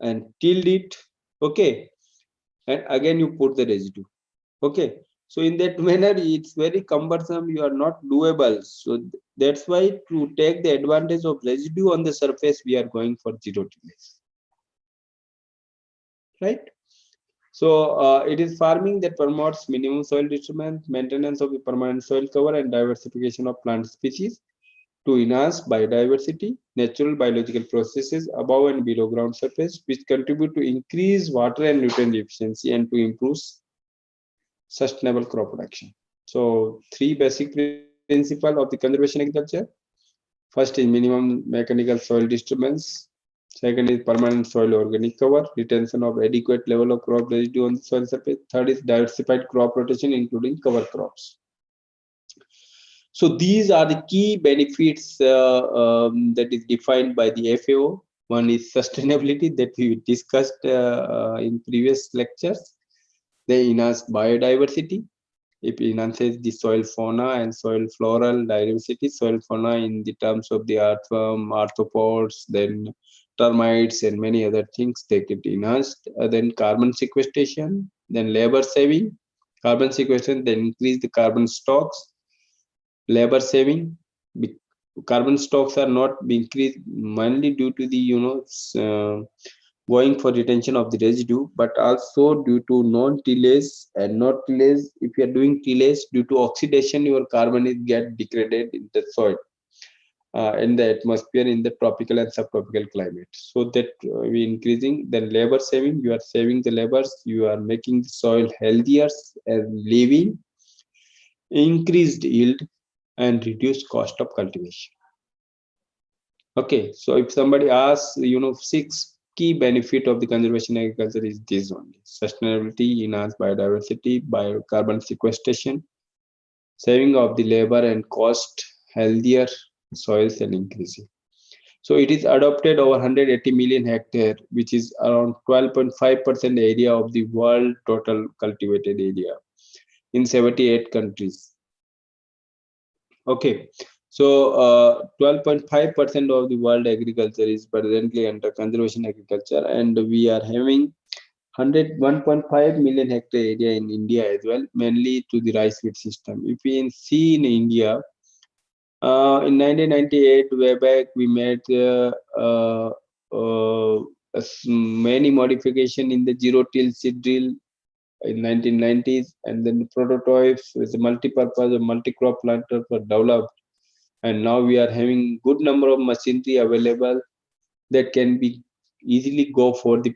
and till it. Okay, and again you put the residue. Okay, so in that manner it's very cumbersome, you are not doable. So that's why to take the advantage of residue on the surface, we are going for zero tillage, right? So it is farming that promotes minimum soil disturbance, maintenance of the permanent soil cover, and diversification of plant species to enhance biodiversity, natural biological processes above and below ground surface, which contribute to increase water and nutrient efficiency and to improve sustainable crop production. So three basic principles of the conservation agriculture. First is minimum mechanical soil disturbance. Second is permanent soil organic cover, retention of adequate level of crop residue on the soil surface. Third is diversified crop rotation, including cover crops. So these are the key benefits that is defined by the FAO. One is sustainability that we discussed in previous lectures. They enhance biodiversity. It enhances the soil fauna and soil floral diversity. Soil fauna in the terms of the earthworm, arthropods, then termites and many other things, they get enhanced. Then carbon sequestration, then labor saving. Carbon sequestration, then increase the carbon stocks. Labor saving, carbon stocks are not increased mainly due to the going for retention of the residue, but also due to non-tillage. And not tillage, if you are doing tillage, due to oxidation, your carbon is get degraded in the soil, in the atmosphere, in the tropical and subtropical climate. So that we increasing. Then labor saving, you are saving the labors, you are making the soil healthier and living, increased yield, and reduced cost of cultivation. Okay, so if somebody asks, 6 key benefit of the conservation agriculture is this only: sustainability, enhanced biodiversity, carbon sequestration, saving of the labor and cost, healthier soils, and increasing. So it is adopted over 180 million hectare, which is around 12.5% area of the world total cultivated area in 78 countries. Okay, so 12.5% of the world agriculture is presently under conservation agriculture, and we are having 101.5 million hectare area in India as well, mainly to the rice wheat system. If we see in India, in 1998, way back, we made many modification in the zero-till seed drill in 1990s, and then the prototypes with the multi-purpose or multi-crop planter were developed, and now we are having good number of machinery available that can be easily go for the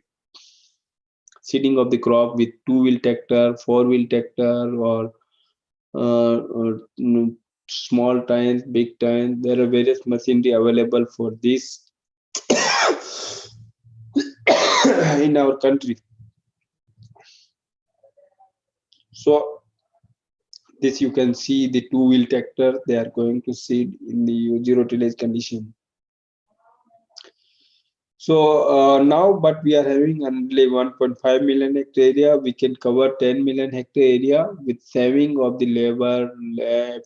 seeding of the crop with 2-wheel tractor, 4-wheel tractor, or small tines, big tines. There are various machinery available for this in our country. So this you can see the 2-wheel tractor, they are going to seed in the zero tillage condition. So now, but we are having only 1.5 million hectare area. We can cover 10 million hectare area with saving of the labor,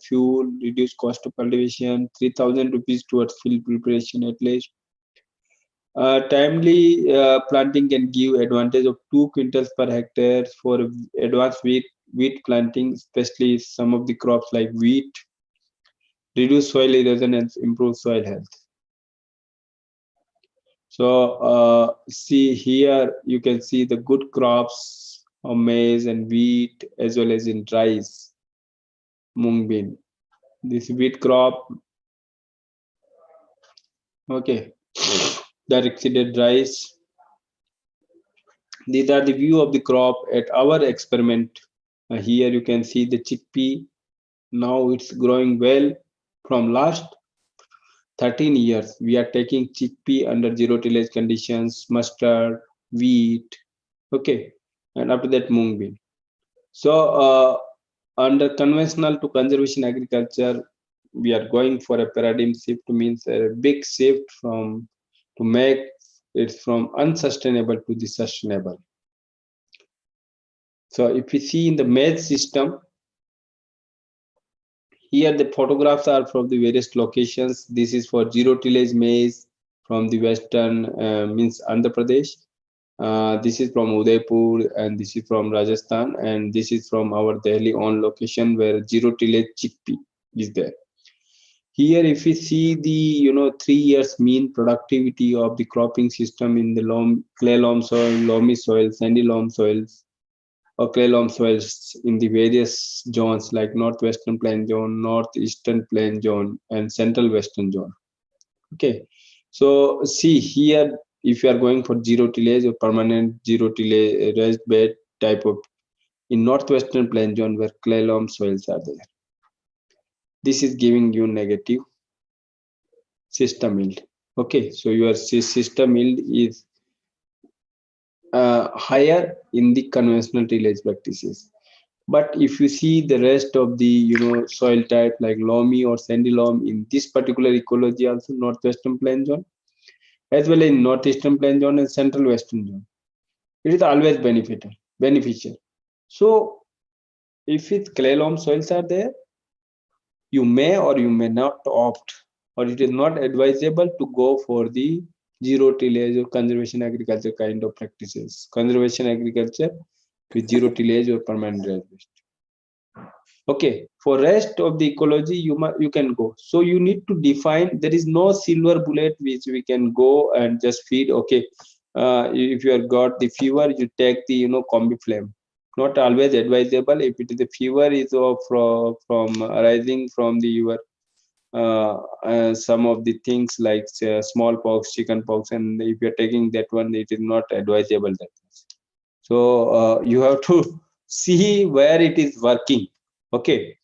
fuel, reduced cost of cultivation, 3,000 rupees towards field preparation at least. Timely planting can give advantage of 2 quintals per hectare for advanced wheat planting, especially some of the crops like wheat, reduce soil erosion and improve soil health. So see here, you can see the good crops of maize and wheat as well as in rice, mung bean. This wheat crop, okay, that exceeded rice. These are the view of the crop at our experiment. Here you can see the chickpea. Now it's growing well. From last 13 years, we are taking chickpea under zero tillage conditions, mustard, wheat, okay, and after that mung bean. So under conventional to conservation agriculture, we are going for a paradigm shift, means a big shift from to make it from unsustainable to the sustainable. So if we see in the maize system, here the photographs are from the various locations. This is for zero tillage maize from the western, means Andhra Pradesh. This is from Udaipur, and this is from Rajasthan, and this is from our Delhi on location where zero tillage chickpea is there. Here, if we see the 3 years mean productivity of the cropping system in the clay loam soil, loamy soil, sandy loam soils, or clay loam soils in the various zones like northwestern plain zone, northeastern plain zone, and central western zone. Okay, so see here, if you are going for zero tillage or permanent zero tillage raised bed type of in northwestern plain zone where clay loam soils are there, this is giving you negative system yield. Okay, so your system yield is higher in the conventional tillage practices. But if you see the rest of the soil type like loamy or sandy loam in this particular ecology, also northwestern plain zone, as well as in northeastern plain zone and central western zone, it is always beneficial. So if it's clay loam soils are there, you may or you may not opt, or it is not advisable to go for the zero tillage or conservation agriculture kind of practices. Conservation agriculture with zero tillage or permanent raised. Okay, for rest of the ecology, you can go. So you need to define. There is no silver bullet which we can go and just feed. Okay, if you have got the fever, you take the combi flame. Not always advisable. If it is the fever is from arising from the your some of the things like smallpox, chickenpox, and if you're taking that one, it is not advisable that much. So you have to see where it is working. Okay,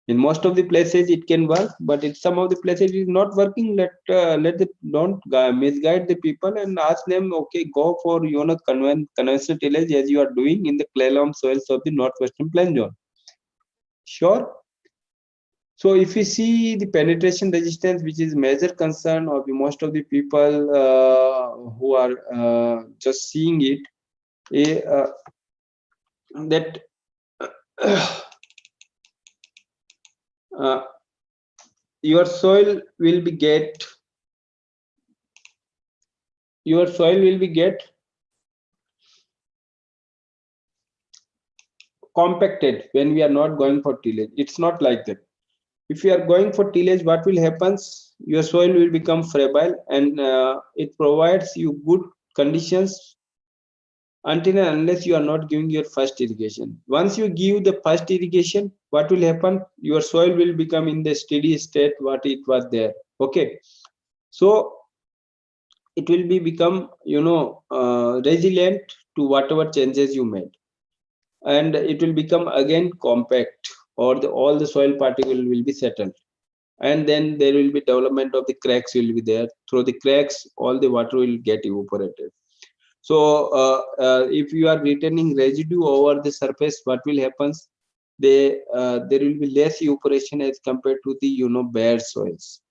in most of the places it can work, but in some of the places it is not working. Don't misguide the people and ask them. Okay, go for conventional tillage as you are doing in the clay loam soils of the northwestern plain zone. Sure. So if we see the penetration resistance, which is major concern of most of the people who are just seeing it, that your soil will be get compacted when we are not going for tillage. It's not like that. If you are going for tillage, what will happen? Your soil will become fragile, and it provides you good conditions until and unless you are not giving your first irrigation. Once you give the first irrigation, what will happen? Your soil will become in the steady state what it was there. Okay, so it will become resilient to whatever changes you made, and it will become again compact, or all the soil particles will be settled, and then there will be development of the cracks will be there. Through the cracks, all the water will get evaporated. So if you are retaining residue over the surface, what will happen? There will be less evaporation as compared to the bare soils.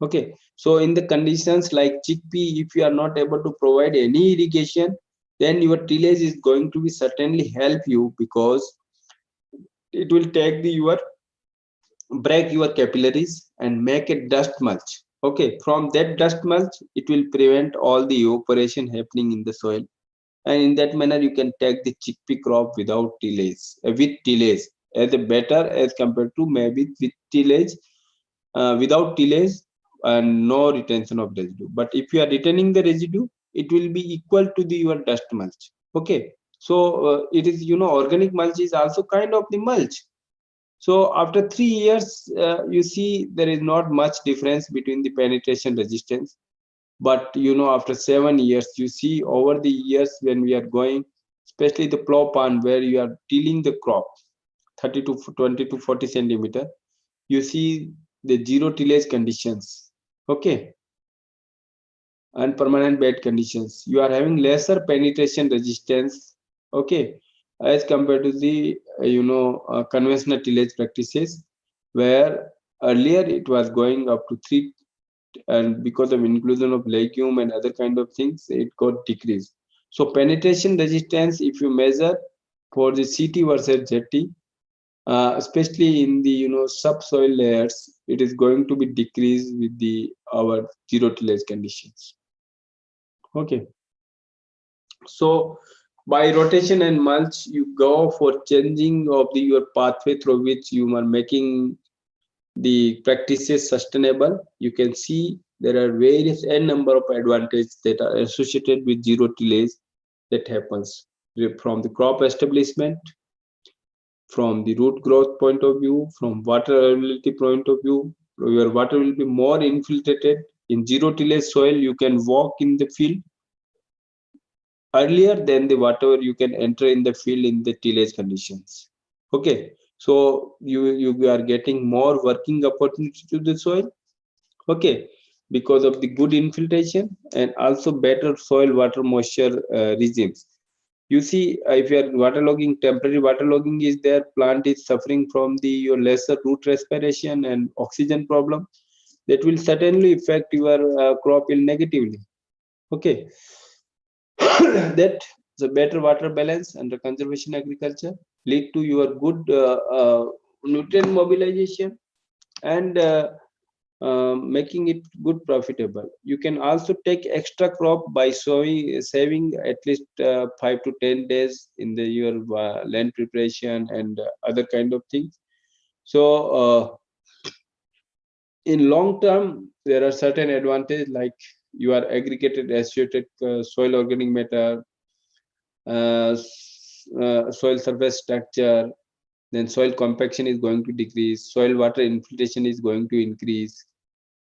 Okay, so in the conditions like chickpea, if you are not able to provide any irrigation, then your tillage is going to be certainly help you, because it will take the your break your capillaries and make a dust mulch. Okay, from that dust mulch, it will prevent all the evaporation happening in the soil, and in that manner you can take the chickpea crop without tillage, with tillage, as a better as compared to maybe with tillage, without tillage and no retention of residue. But if you are retaining the residue, it will be equal to the your dust mulch. Okay, so it is, organic mulch is also kind of the mulch. So after 3 years, you see there is not much difference between the penetration resistance. But after 7 years, you see over the years when we are going, especially the plow pan where you are tilling the crop, 30 to 20 to 40 centimeter, you see the zero tillage conditions. Okay, and permanent bed conditions, you are having lesser penetration resistance. Okay, as compared to the conventional tillage practices, where earlier it was going up to 3, and because of inclusion of legume and other kind of things, it got decreased. So penetration resistance, if you measure for the CT versus ZT, especially in the subsoil layers, it is going to be decreased with the our zero tillage conditions. Okay, so by rotation and mulch, you go for changing of the your pathway through which you are making the practices sustainable. You can see there are various n number of advantages that are associated with zero tillage that happens from the crop establishment, from the root growth point of view, from water availability point of view. Your water will be more infiltrated. In zero tillage soil, you can walk in the field earlier than the whatever you can enter in the field in the tillage conditions. Okay, so you are getting more working opportunity to the soil. Okay, because of the good infiltration and also better soil water moisture regimes. You see, if you are waterlogging, temporary waterlogging is there, plant is suffering from the your lesser root respiration and oxygen problem, that will certainly affect your crop yield negatively. Okay, that the better water balance under conservation agriculture lead to your good nutrient mobilization and making it good profitable. You can also take extra crop by saving at least 5 to 10 days in the your land preparation and other kind of things. So in long term, there are certain advantages like you are aggregated associated soil organic matter, soil surface structure, then soil compaction is going to decrease, soil water infiltration is going to increase,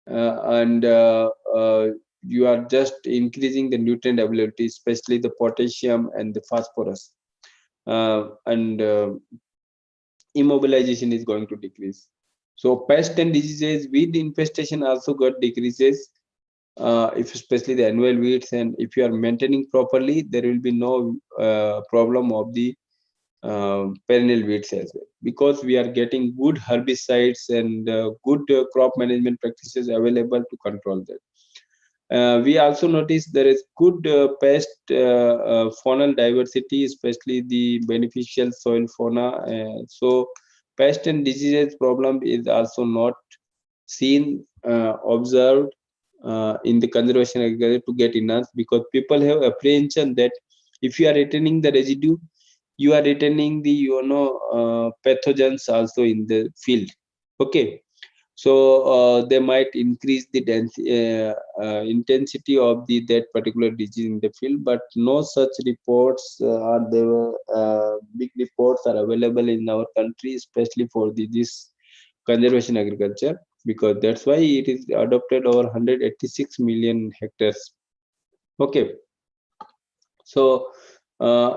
and you are just increasing the nutrient availability, especially the potassium and the phosphorus, and immobilization is going to decrease. So pest and diseases, weed infestation also got decreases, if especially the annual weeds, and if you are maintaining properly, there will be no problem of the perennial weeds as well, because we are getting good herbicides and good crop management practices available to control that. We also notice there is good pest faunal diversity, especially the beneficial soil fauna. So pest and diseases problem is also not seen, observed in the conservation agriculture to get enough, because people have apprehension that if you are retaining the residue, you are retaining the pathogens also in the field. Okay, so they might increase the intensity of that particular disease in the field, but no such reports are there. Big reports are available in our country, especially for this conservation agriculture, because that's why it is adopted over 186 million hectares. Okay, so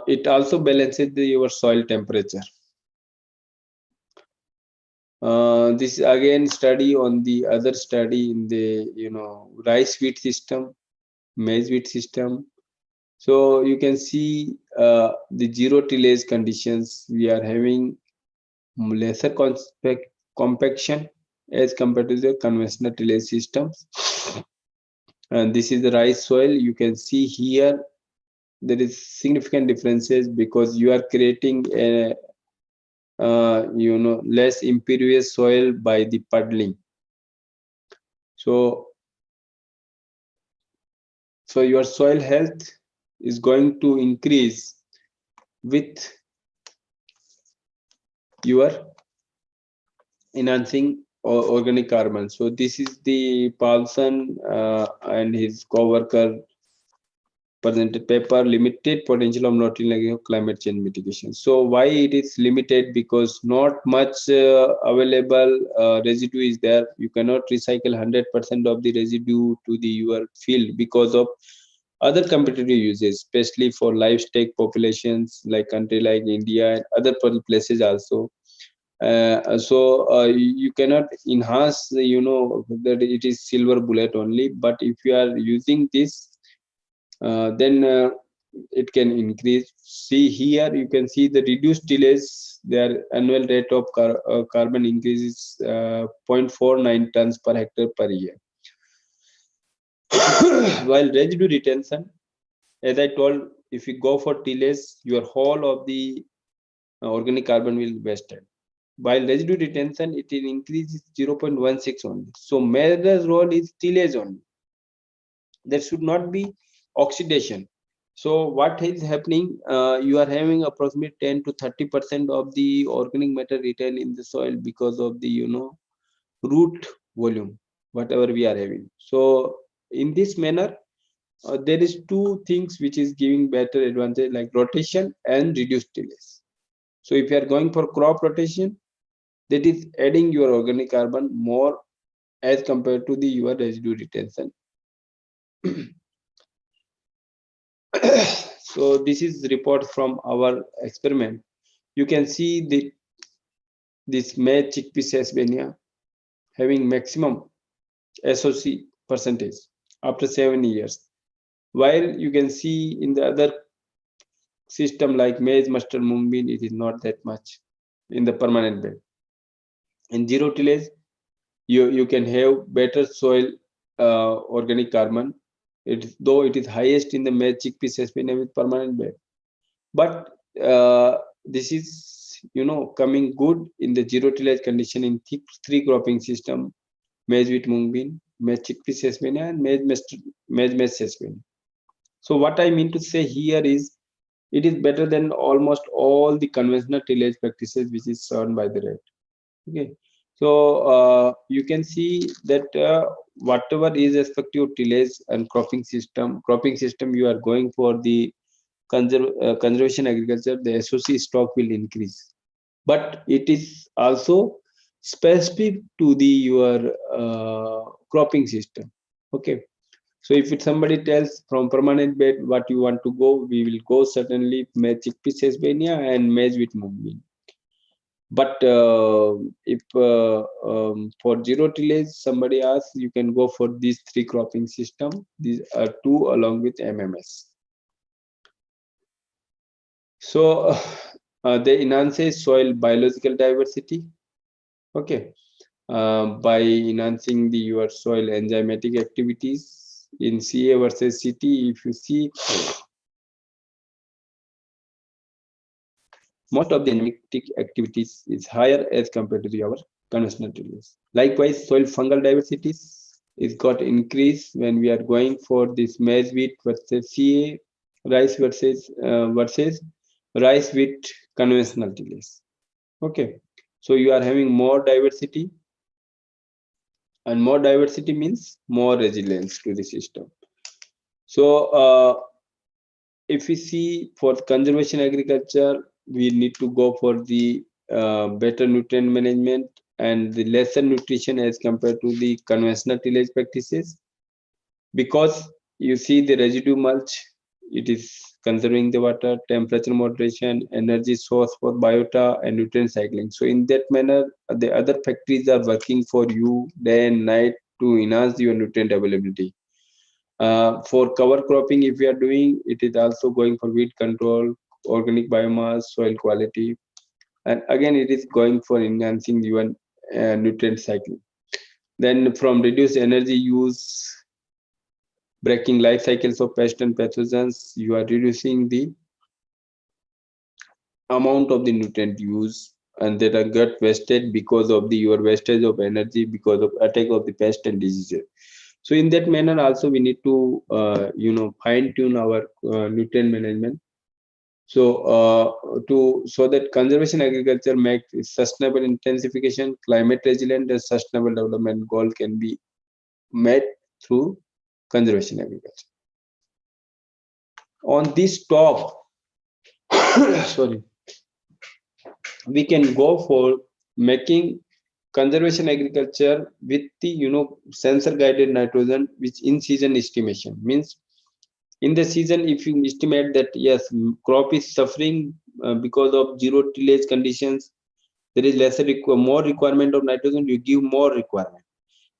it also balances your soil temperature. This is again study on the other study in the rice wheat system, maize wheat system. So you can see the zero tillage conditions, we are having lesser compaction, as compared to the conventional tillage systems. And this is the rice soil. You can see here there is significant differences because you are creating a less impervious soil by the puddling. So your soil health is going to increase with your enhancing organic carbon. So this is the Paulson and his co-worker presented paper, limited potential of not climate change mitigation. So why it is limited? Because not much available residue is there. You cannot recycle 100% of the residue to the your field because of other competitive uses, especially for livestock populations like country like India and other places also. You cannot enhance that it is silver bullet only, but if you are using this then it can increase. See here, you can see the reduced delays. Their annual rate of carbon increase is 0.49 tons per hectare per year. While residue retention, as I told, if you go for tillage, your whole of the organic carbon will be wasted. While residue retention, it will increase 0.16 only. So major role is tillage only. There should not be oxidation. So what is happening? You are having approximately 10 to 30% of the organic matter retained in the soil because of the root volume, whatever we are having. So in this manner, there is two things which is giving better advantage, like rotation and reduced tillage. So if you are going for crop rotation, that is adding your organic carbon more as compared to the your residue retention. So this is report from our experiment. You can see this maize chickpea sesbania having maximum SOC percentage after 7 years, while you can see in the other system like maize, mustard, mung bean, it is not that much in the permanent bed. In zero tillage, you can have better soil organic carbon. Though it is highest in the maize chickpea sesbania with permanent bed, but this is coming good in the zero tillage condition in three cropping system: maize, wheat, mung bean, maize chickpea sesbania, and maize sesbania. So what I mean to say here is it is better than almost all the conventional tillage practices which is shown by the red. Okay, so you can see that whatever is respective tillage and cropping system you are going for the conservation agriculture, the SOC stock will increase, but it is also specific to the your cropping system. Okay, so if somebody tells from permanent bed what you want to go, we will go certainly maize chickpea sesbania and maize with mung bean. But if for zero tillage somebody asks, you can go for these three cropping system. These are two along with MMS. So they enhance soil biological diversity. Okay, by enhancing your soil enzymatic activities in CA versus CT. If you see, most of the enzymatic activities is higher as compared to our conventional tillage. Likewise, soil fungal diversities is got increased when we are going for this maize wheat versus CA, rice versus rice with conventional tillage. Okay, so you are having more diversity, and more diversity means more resilience to the system. So if we see for conservation agriculture, we need to go for the better nutrient management and the lesser nutrition as compared to the conventional tillage practices, because you see the residue mulch, it is conserving the water, temperature moderation, energy source for biota, and nutrient cycling. So in that manner, the other factories are working for you day and night to enhance your nutrient availability. For cover cropping, if we are doing, it is also going for weed control, organic biomass, soil quality, and again it is going for enhancing your nutrient cycling. Then from reduced energy use, breaking life cycles of pests and pathogens, you are reducing the amount of the nutrient use, and that are get wasted because of the your wastage of energy because of attack of the pest and diseases. So in that manner also we need to fine tune our nutrient management. So that conservation agriculture makes sustainable intensification, climate resilient, and sustainable development goal can be met through conservation agriculture. On this top, sorry, we can go for making conservation agriculture with the sensor guided nitrogen, which in season estimation means in the season if you estimate that yes, crop is suffering because of zero tillage conditions, there is more requirement of nitrogen, you give more requirement.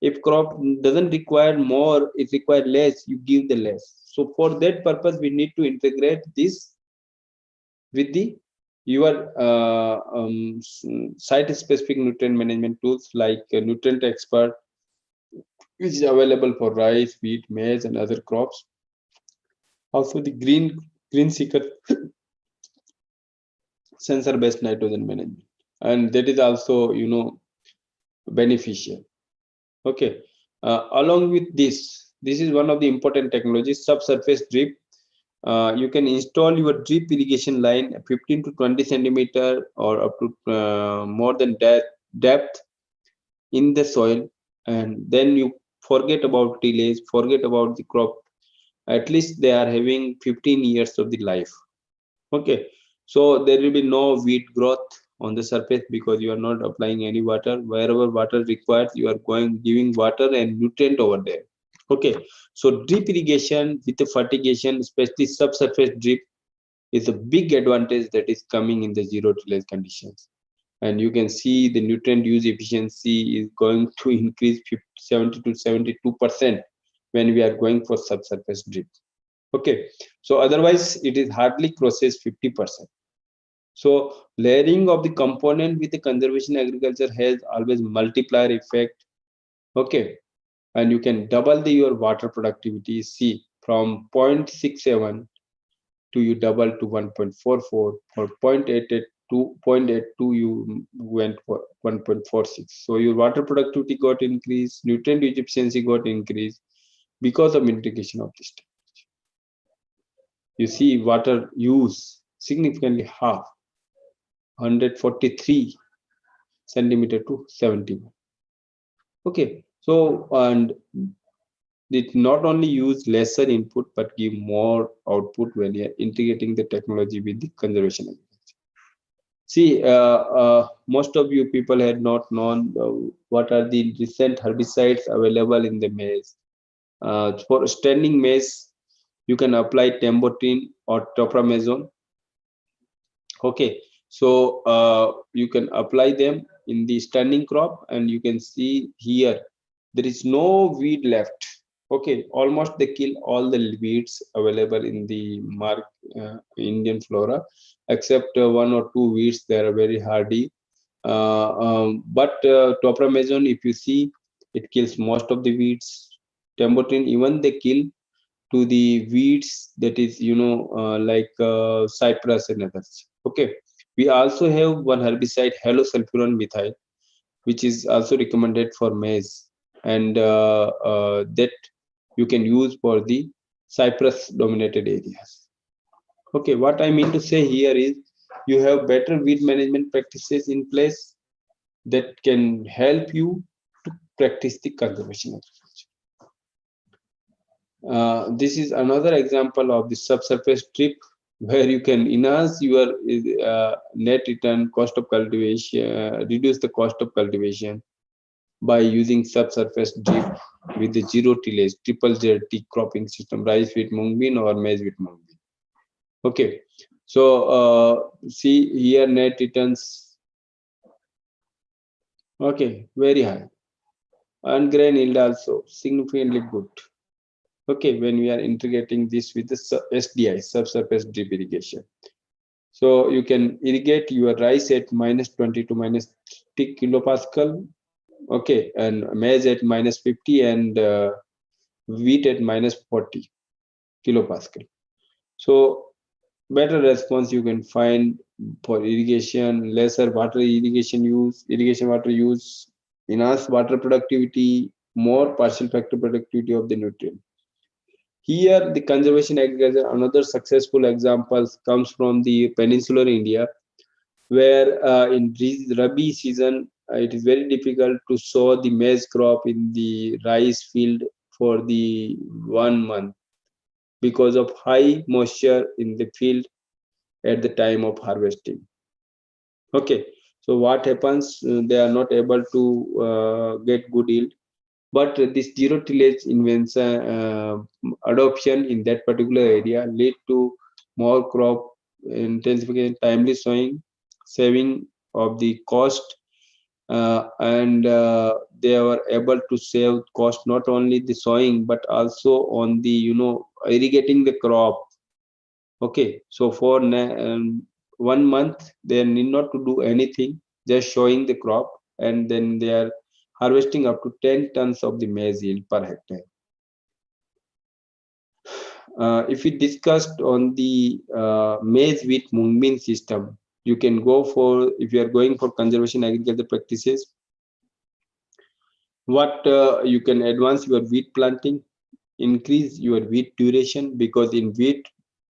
If crop doesn't require more, it requires less, you give the less. So for that purpose we need to integrate this with the your site specific nutrient management tools like nutrient expert, which is available for rice, wheat, maize, and other crops. Also the green seeker sensor based nitrogen management, and that is also beneficial. Okay, along with this is one of the important technologies, subsurface drip. You can install your drip irrigation line 15 to 20 centimeter or up to more than that depth in the soil, and then you forget about tillage, forget about the crop. At least they are having 15 years of the life. Okay, so there will be no weed growth on the surface because you are not applying any water. Wherever water required, you are giving water and nutrient over there. Okay, so drip irrigation with the fertigation, especially subsurface drip, is a big advantage that is coming in the zero tillage conditions. And you can see the nutrient use efficiency is going to increase 70 to 72% when we are going for subsurface drip. Okay, so otherwise it is hardly crosses 50%. So layering of the component with the conservation agriculture has always multiplier effect. Okay, and you can double your water productivity. See, from 0.67 to you double to 1.44, for 0.88 to 0.82 you went for 1.46. So your water productivity got increased, nutrient efficiency got increased because of integration of this technology. You see water use significantly half, 143 centimeter to 71. Okay, so and it not only use lesser input but give more output when you are integrating the technology with the conservation agriculture. See, most of you people had not known what are the recent herbicides available in the maize. For standing maize, you can apply Tembotin or Topramazone. Okay, so you can apply them in the standing crop, and you can see here there is no weed left. Okay, almost they kill all the weeds available in the Indian flora, except one or two weeds. They are very hardy. But Topramazone, if you see, it kills most of the weeds. Tembotin, even they kill to the weeds that is like cypress and others. Okay, we also have one herbicide, halosulfuron methyl, which is also recommended for maize, and that you can use for the cypress dominated areas. Okay, what I mean to say here is you have better weed management practices in place that can help you to practice the conservation agriculture. This is another example of the subsurface drip where you can enhance your net return cost of cultivation, reduce the cost of cultivation by using subsurface drip with the zero tillage, triple ZT cropping system, rice with mung bean or maize with mung bean. Okay, so see here net returns. Okay, very high, and grain yield also significantly good. Okay, when we are integrating this with the SDI, subsurface drip irrigation. So you can irrigate your rice at -20 to -30 kilopascal Okay, and maize at -50 and wheat at -40 kilopascal. So better response you can find for irrigation, lesser water irrigation water use, enhanced water productivity, more partial factor productivity of the nutrient. Here, the conservation agriculture, another successful examples comes from the peninsular India, where in Rabi season, it is very difficult to sow the maize crop in the rice field for the 1 month because of high moisture in the field at the time of harvesting. Okay, so what happens? They are not able to get good yield. But this zero tillage invention adoption in that particular area lead to more crop intensification, timely sowing, saving of the cost, and they were able to save cost not only the sowing but also on the irrigating the crop. Okay, so for 1 month they need not to do anything, just showing the crop, and then they are harvesting up to 10 tons of the maize yield per hectare. If we discussed on the maize wheat mung bean system, you can go for, if you are going for conservation agriculture practices, what you can advance your wheat planting, increase your wheat duration, because in wheat,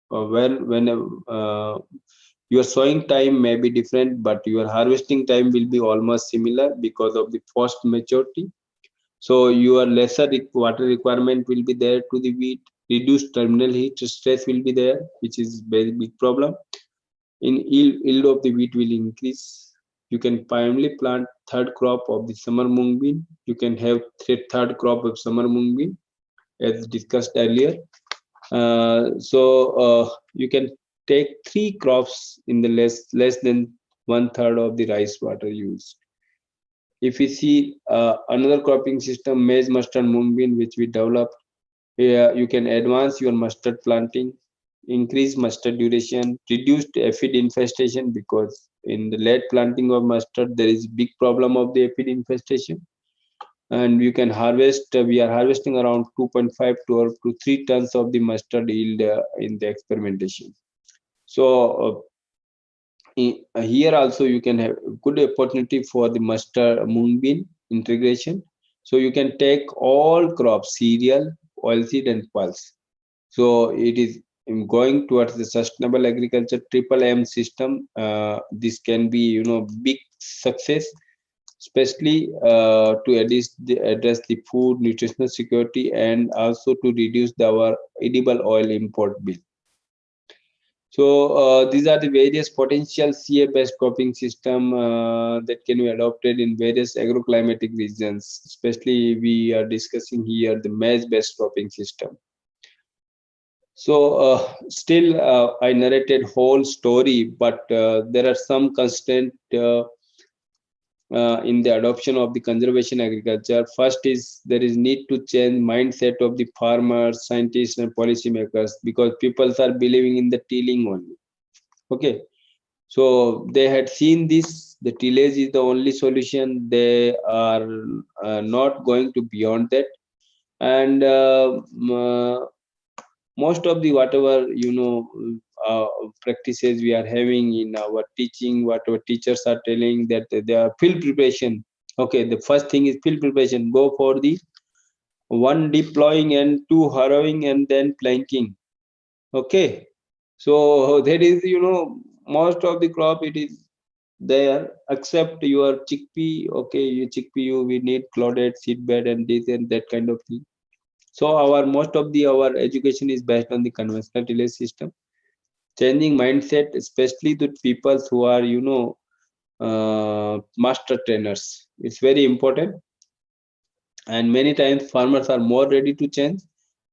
when your sowing time may be different, but your harvesting time will be almost similar because of the post maturity. So your lesser water requirement will be there to the wheat. Reduced terminal heat stress will be there, which is very big problem. In yield of the wheat will increase. You can primarily plant third crop of the summer mung bean. You can have third crop of summer mung bean, as discussed earlier. You can take 3 crops in the less than 1/3 of the rice water used. If we see another cropping system, maize, mustard, mung bean, which we developed, you can advance your mustard planting, increase mustard duration, reduce the aphid infestation, because in the late planting of mustard there is big problem of the aphid infestation. And you can harvest, we are harvesting around 2.5 to 3 tons of the mustard yield in the experimentation. So here also you can have good opportunity for the mustard mung bean integration. So you can take all crops, cereal, oilseed and pulse. So it is going towards the sustainable agriculture triple M system. This can be big success, especially to address the food nutritional security and also to reduce our edible oil import bill. So these are the various potential CA-based cropping system that can be adopted in various agroclimatic regions. Especially we are discussing here the maize-based cropping system. So still I narrated whole story, but there are some constraints in the adoption of the conservation agriculture. First is there is need to change mindset of the farmers, scientists and policymakers, because people are believing in the tilling only. Okay, so they had seen this, the tillage is the only solution. They are not going to beyond that. And most of the whatever practices we are having in our teaching, whatever teachers are telling, that they are field preparation. Okay, the first thing is field preparation. Go for the 1 deploying and 2 harrowing and then planking. Okay, so that is most of the crop it is there, except your chickpea. Okay, your chickpea we need cloded seed bed and this and that kind of thing. So most of our education is based on the conventional tillage system. Changing mindset, especially to people who are master trainers, it's very important. And many times farmers are more ready to change.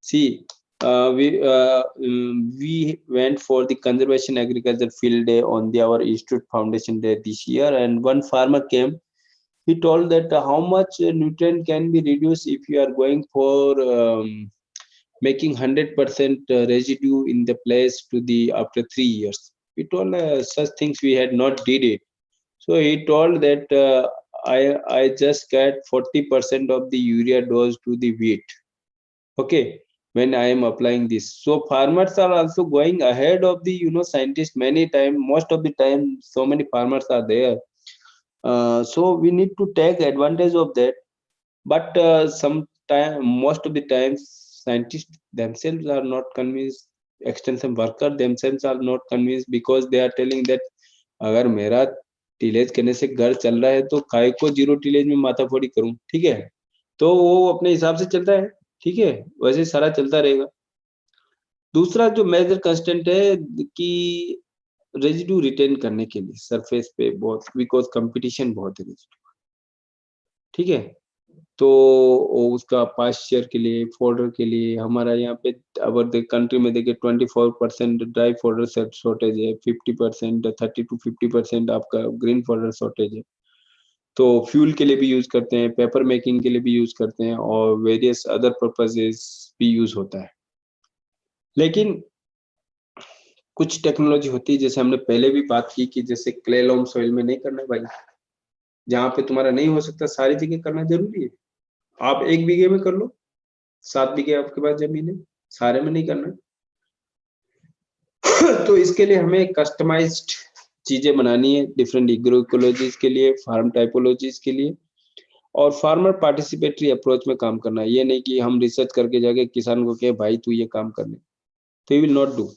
See, we went for the conservation agriculture field day on our institute foundation day this year, and one farmer came. He told that how much nutrient can be reduced if you are going for making 100% residue in the place to the after 3 years. We told such things we had not did it. So he told that I just get 40% of the urea dose to the wheat. Okay, when I am applying this, so farmers are also going ahead of the scientists many time. Most of the time, so many farmers are there. So we need to take advantage of that. But most of the times, scientists themselves are not convinced. Extension worker themselves are not convinced because they are telling that अगर मेरा tillage करने से घर चल रहा है तो काय को जीरो टिलेज में माथाफोड़ी करूं, ठीक है। तो वो अपने हिसाब से चलता है, ठीक है, वैसे सारा चलता रहेगा। दूसरा जो मेजर कंस्टेंट है कि रेजिड्यू रिटेन करने के लिए सरफेस पे बहुत, बिकॉज कंपटीशन बहुत है रेजिड्यू, ठीक है। तो उसका पास्चर के लिए, फोडर के लिए हमारा यहाँ पे अगर कंट्री में देखिए 24% ड्राई फोडर शॉर्टेज है, 50% 30 to 50% आपका ग्रीन फोडर शॉर्टेज है। तो फ्यूल के लिए भी यूज करते हैं, पेपर मेकिंग के लिए भी यूज करते हैं, और वेरियस अदर पर्पसेस भी यूज होता है। लेकिन कुछ टेक्नोलॉजी होती है, जैसे हमने पहले भी बात की कि जैसे क्ले लॉम सॉइल में नहीं करना भाई, जहाँ पे तुम्हारा नहीं हो सकता सारी जगह करना जरूरी है। आप 1 बीघे में कर लो, 7 बीघे आपके पास जमीन है, सारे में नहीं करना। तो इसके लिए हमें कस्टमाइज्ड चीजें बनानी है डिफरेंट एग्रो इकोलॉजीज के लिए, फार्म टाइपोलॉजीज के लिए, और फार्मर पार्टिसिपेटरी अप्रोच में काम करना है। ये नहीं कि हम रिसर्च करके जाके किसान को कहे भाई तू ये काम कर ले, तो you will not do.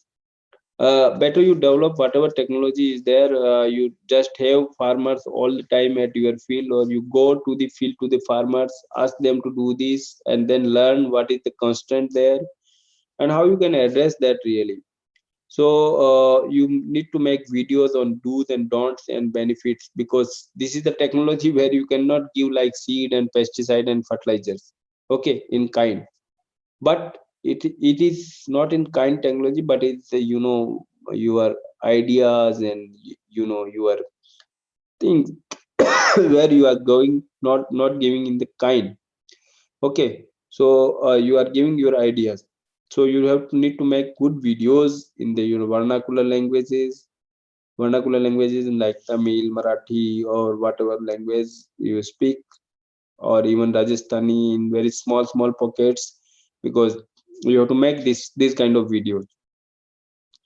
Better you develop whatever technology is there. You just have farmers all the time at your field, or you go to the field to the farmers, ask them to do this, and then learn what is the constraint there and how you can address that really. So you need to make videos on do's and don'ts and benefits, because this is the technology where you cannot give like seed and pesticide and fertilizers, okay, in kind. But it is not in kind technology, but it's your ideas and your things where you are going, not giving in the kind, okay. So you are giving your ideas, so you need to make good videos in the vernacular languages in like Tamil, Marathi, or whatever language you speak, or even Rajasthani in very small pockets, because you have to make this kind of videos.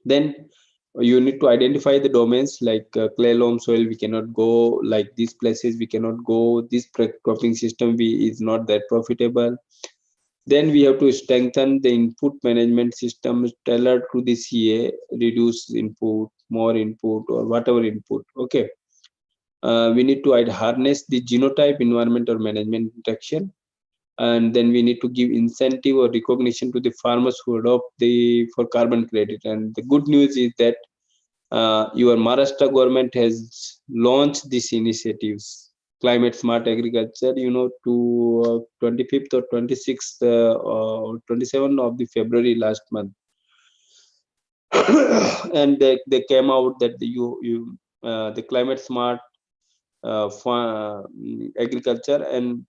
Then you need to identify the domains like clay loam soil, we cannot go, like these places we cannot go, this cropping system is not that profitable. Then we have to strengthen the input management system tailored to the CA, reduce input, more input, or whatever input, okay. We need to harness the genotype environment or management interaction, and then we need to give incentive or recognition to the farmers who adopt for carbon credit. And the good news is that your Maharashtra government has launched these initiatives, climate smart agriculture, to 25th or 26th or 27th of the February last month. And they came out that the climate smart agriculture, and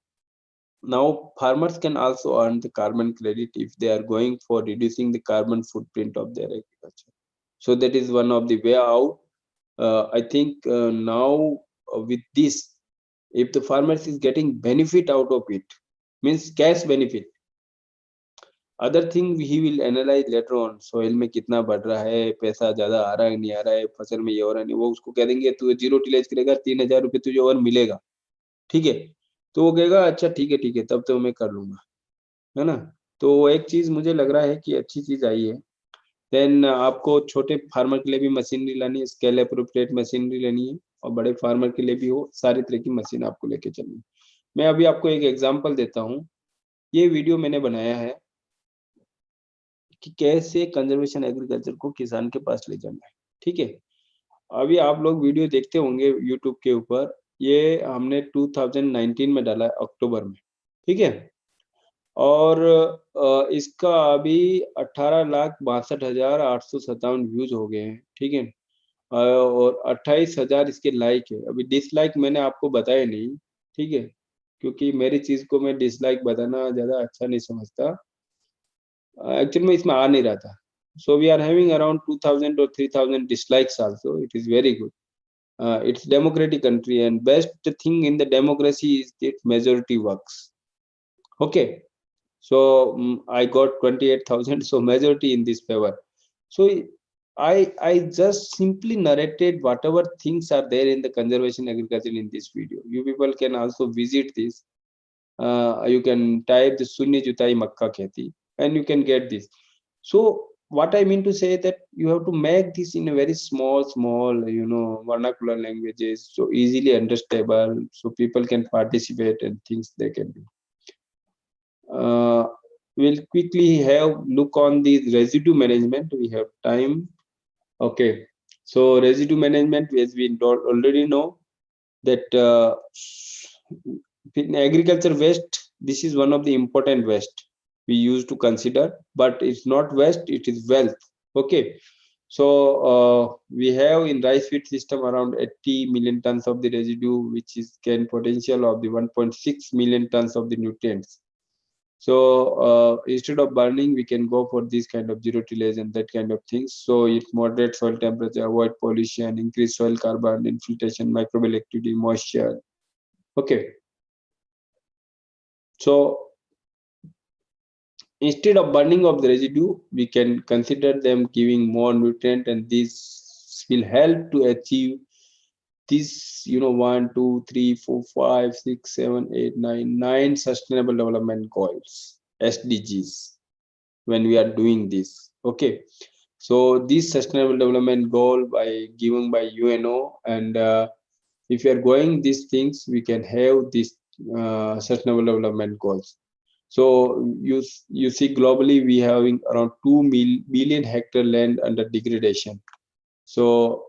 now farmers can also earn the carbon credit if they are going for reducing the carbon footprint of their agriculture. So that is one of the way out. I think now with this, if the farmers is getting benefit out of it, means cash benefit, other thing he will analyze later on, soil में कितना बढ़ रहा है, पैसा ज्यादा आ रहा है नहीं आ रहा है, फसल में ये हो रहा नहीं, वो उसको कह देंगे तू जीरो टिलेज करेगा 3000 रुपये तुझे और मिलेगा, ठीक है। तो वो कहेगा अच्छा ठीक है तब तो मैं कर लूंगा, है ना। तो एक चीज मुझे लग रहा है कि अच्छी चीज आई है। देन आपको छोटे फार्मर के लिए भी मशीनरी लानी है, स्केल अप्रोप्रिएट मशीनरी लेनी है, और बड़े फार्मर के लिए भी हो, सारी तरह की मशीन आपको लेके चलनी है। मैं अभी आपको एक एग्जांपल देता हूँ। ये वीडियो मैंने बनाया है कि कैसे कंजर्वेशन एग्रीकल्चर को किसान के पास ले जाना है, ठीक है। अभी आप लोग वीडियो देखते होंगे यूट्यूब के ऊपर, ये हमने 2019 में डाला है अक्टूबर में, ठीक है। और इसका अभी 18,62,857 व्यूज हो गए हैं, ठीक है। और 28,000 इसके लाइक है। अभी डिसलाइक मैंने आपको बताया नहीं, ठीक है, क्योंकि मेरी चीज को मैं डिसलाइक बताना ज्यादा अच्छा नहीं समझता। एक्चुअली में इसमें आ नहीं रहा था। So we are having around 2000 or 3000 dislikes also. It is very good. It's democratic country, and best thing in the democracy is that majority works. Okay, so I got 28,000, so majority in this favor. So I just simply narrated whatever things are there in the conservation agriculture in this video. You people can also visit this. You can type the Sunni Jutai Makka Kheti and you can get this. So what I mean to say that you have to make this in a very small, vernacular languages, so easily understandable, so people can participate and things they can do. We'll quickly have look on the residue management. We have time. Okay, so residue management, as we already know that in agriculture waste, this is one of the important waste we used to consider, but it's not waste, it is wealth. Okay, so we have in rice feed system around 80 million tons of the residue, which is can potential of the 1.6 million tons of the nutrients. So instead of burning, we can go for this kind of zero tillage and that kind of things. So it moderates soil temperature, avoid pollution, increase soil carbon infiltration, microbial activity, moisture. Okay. So instead of burning of the residue, we can consider them giving more nutrient, and this will help to achieve this 1 2 3 4 5 6 7 8 9 sustainable development goals, SDGs, when we are doing this. Okay, so this sustainable development goal by given by UNO, and if you are going these things, we can have this sustainable development goals. So you see globally we having around 2 billion hectare land under degradation. So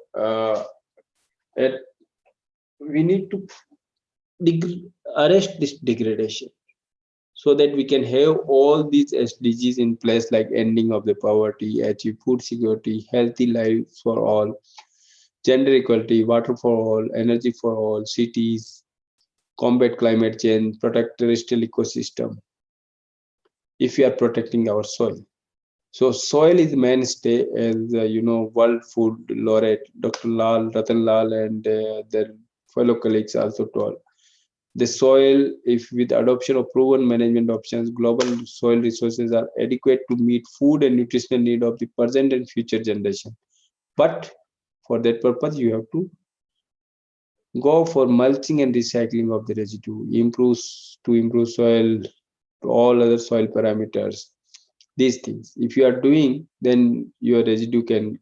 we need to arrest this degradation so that we can have all these SDGs in place, like ending of the poverty, achieve food security, healthy lives for all, gender equality, water for all, energy for all, cities, combat climate change, protect terrestrial ecosystem. If we are protecting our soil, so soil is mainstay, as World Food Laureate Dr. Ratan Lal and their fellow colleagues also told. The soil, if with adoption of proven management options, global soil resources are adequate to meet food and nutritional need of the present and future generation. But for that purpose, you have to go for mulching and recycling of the residue, improve soil, all other soil parameters. These things, if you are doing, then your residue can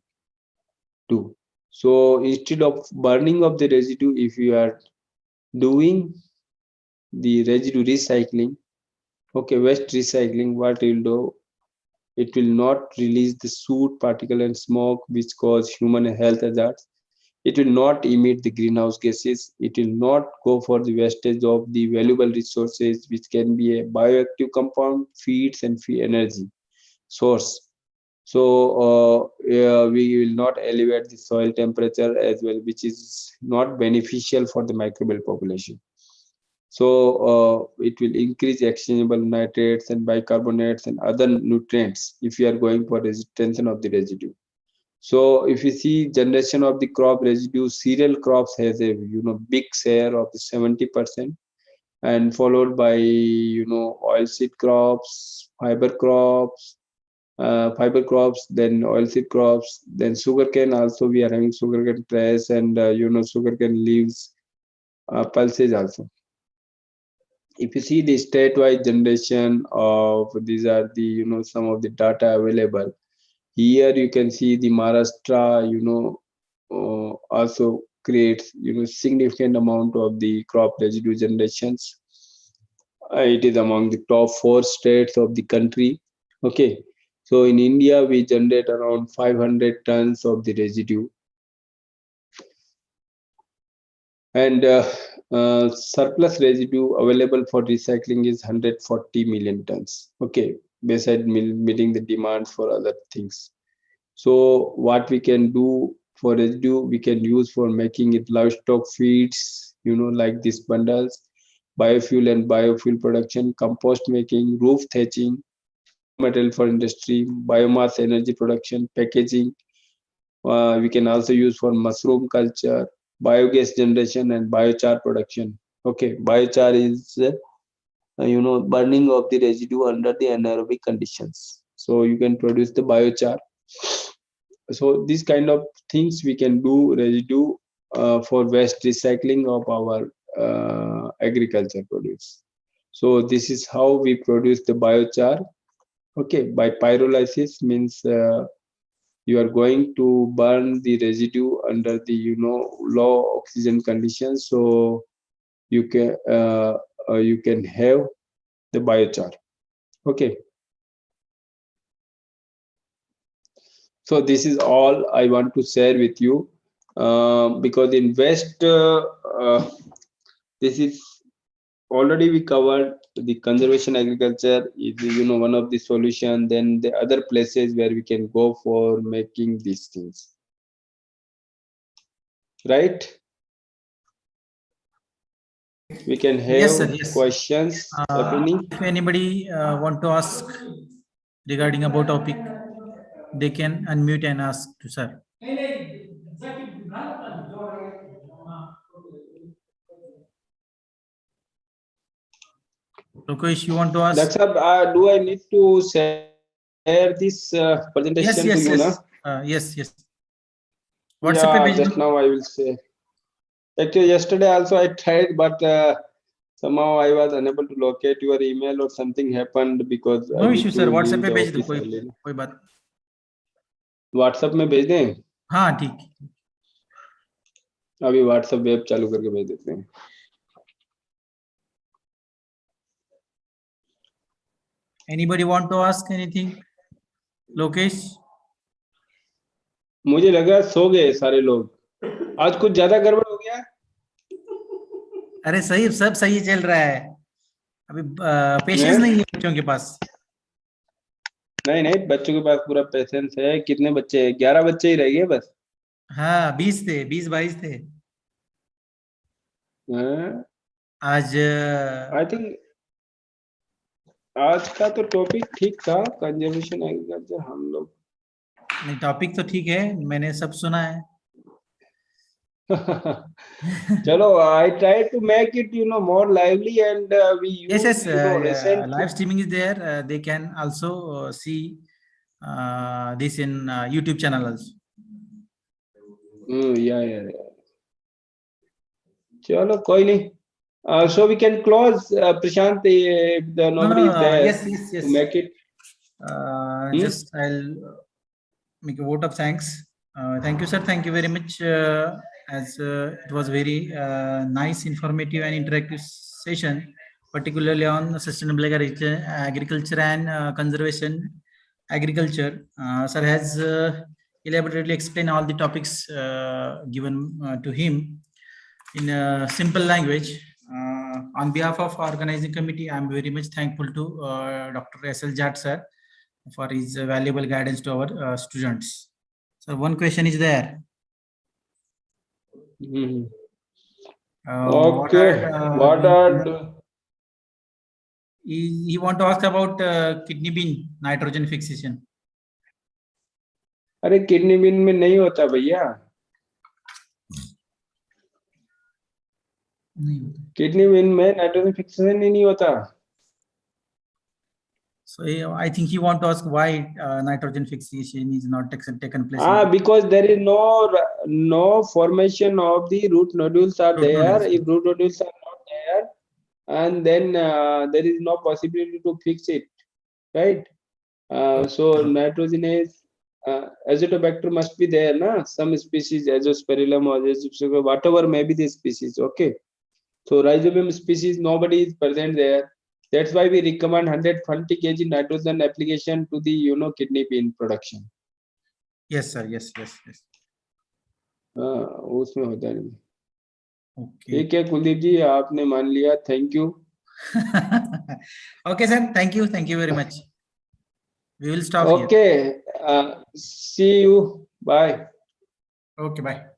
do. So instead of burning of the residue, if you are doing the residue recycling, okay, waste recycling, what it will do, it will not release the soot, particle and smoke which cause human health hazards. It will not emit the greenhouse gases. It will not go for the wastage of the valuable resources, which can be a bioactive compound, feeds and energy source. So we will not elevate the soil temperature as well, which is not beneficial for the microbial population. So it will increase exchangeable nitrates and bicarbonates and other nutrients if you are going for retention of the residue. So if you see generation of the crop residue, cereal crops has a big share of the 70%, and followed by oilseed crops, fiber crops, then oilseed crops, then sugarcane. Also we are having sugarcane press and sugarcane leaves, pulses also. If you see the statewide generation of these are the some of the data available here. You can see the Maharashtra also creates significant amount of the crop residue generations. It is among the top 4 states of the country. Okay, so in India we generate around 500 tons of the residue, and surplus residue available for recycling is 140 million tons. Okay, beside meeting the demands for other things. So what we can do for residue, we can use for making it livestock feeds, like these bundles, biofuel and biofuel production, compost making, roof thatching, material for industry, biomass energy production, packaging. We can also use for mushroom culture, biogas generation and biochar production. Okay, biochar is burning of the residue under the anaerobic conditions. So you can produce the biochar. So these kind of things we can do residue for waste recycling of our agriculture produce. So this is how we produce the biochar. Okay, by pyrolysis means you are going to burn the residue under the low oxygen conditions. So you can have the biochar. Okay. So this is all I want to share with you, because in West, this is already we covered the conservation agriculture is one of the solution. Then the other places where we can go for making these things, right? We can have Yes, sir, yes. questions. If anybody want to ask regarding about topic, they can unmute and ask to sir. Lokesh, you want to ask? That's up. Do I need to share this presentation Yes, to you? yes. Yes. Yeah, just now I will say. Actually, yesterday also I tried, but somehow I was unable to locate your email or something happened because no issue, sir. WhatsApp पे भेज दो कोई बात. WhatsApp में भेज दें? हाँ ठीक. अभी WhatsApp वेब चालू करके भेज देते हैं. Anybody want to ask anything? Lokesh? मुझे लगा सो गए सारे लोग. आज कुछ ज्यादा गड़बड़ हो गया. अरे सही, सब सही चल रहा है. अभी पेशेंस नहीं है बच्चों के पास. नहीं बच्चों के पास पूरा पेशेंस है. कितने बच्चे? 11 बच्चे ही रह गए बस. हाँ 20-22 थे. आज आई थिंक आज का तो टॉपिक ठीक था, कंजर्वेशन एग्रीकल्चर. हम लोग नहीं, टॉपिक तो ठीक है, मैंने सब सुना है. चलो, I try to make it more lively and we use yes, recent live streaming is there. They can also see this in YouTube channel also. Yeah. चलो कोई नहीं. So we can close, Prashant, if nobody is there. Yes. To make it. Just I'll make a vote of thanks. Thank you, sir. Thank you very much. As it was very nice, informative, and interactive session, particularly on sustainable agriculture and conservation agriculture. Sir has elaborately explained all the topics given to him in a simple language. On behalf of organizing committee, I am very much thankful to Dr. S.L. Jat sir for his valuable guidance to our students. So one question is there. Okay. What are he want to ask about kidney bean nitrogen fixation? अरे kidney bean में नहीं होता भैया. Kidney bean में nitrogen fixation ही नहीं होता. So I think he want to ask why nitrogen fixation is not taken place. Because there is no formation of the root nodules are there. If root nodules are not there, and then there is no possibility to fix it, right? So nitrogenase, azotobacter must be there, na? Some species, azospirillum or azotobacter, whatever may be the species. Okay. So rhizobium species, nobody is present there. That's why we recommend 120 kg nitrogen application to the kidney bean production. Yes, sir. Yes. उसमें होता नहीं. Okay. ठीक है कुलदीप जी, आपने मान लिया. Thank you. Okay, sir. Thank you very much. We will stop here. Okay. See you. Bye. Okay, bye.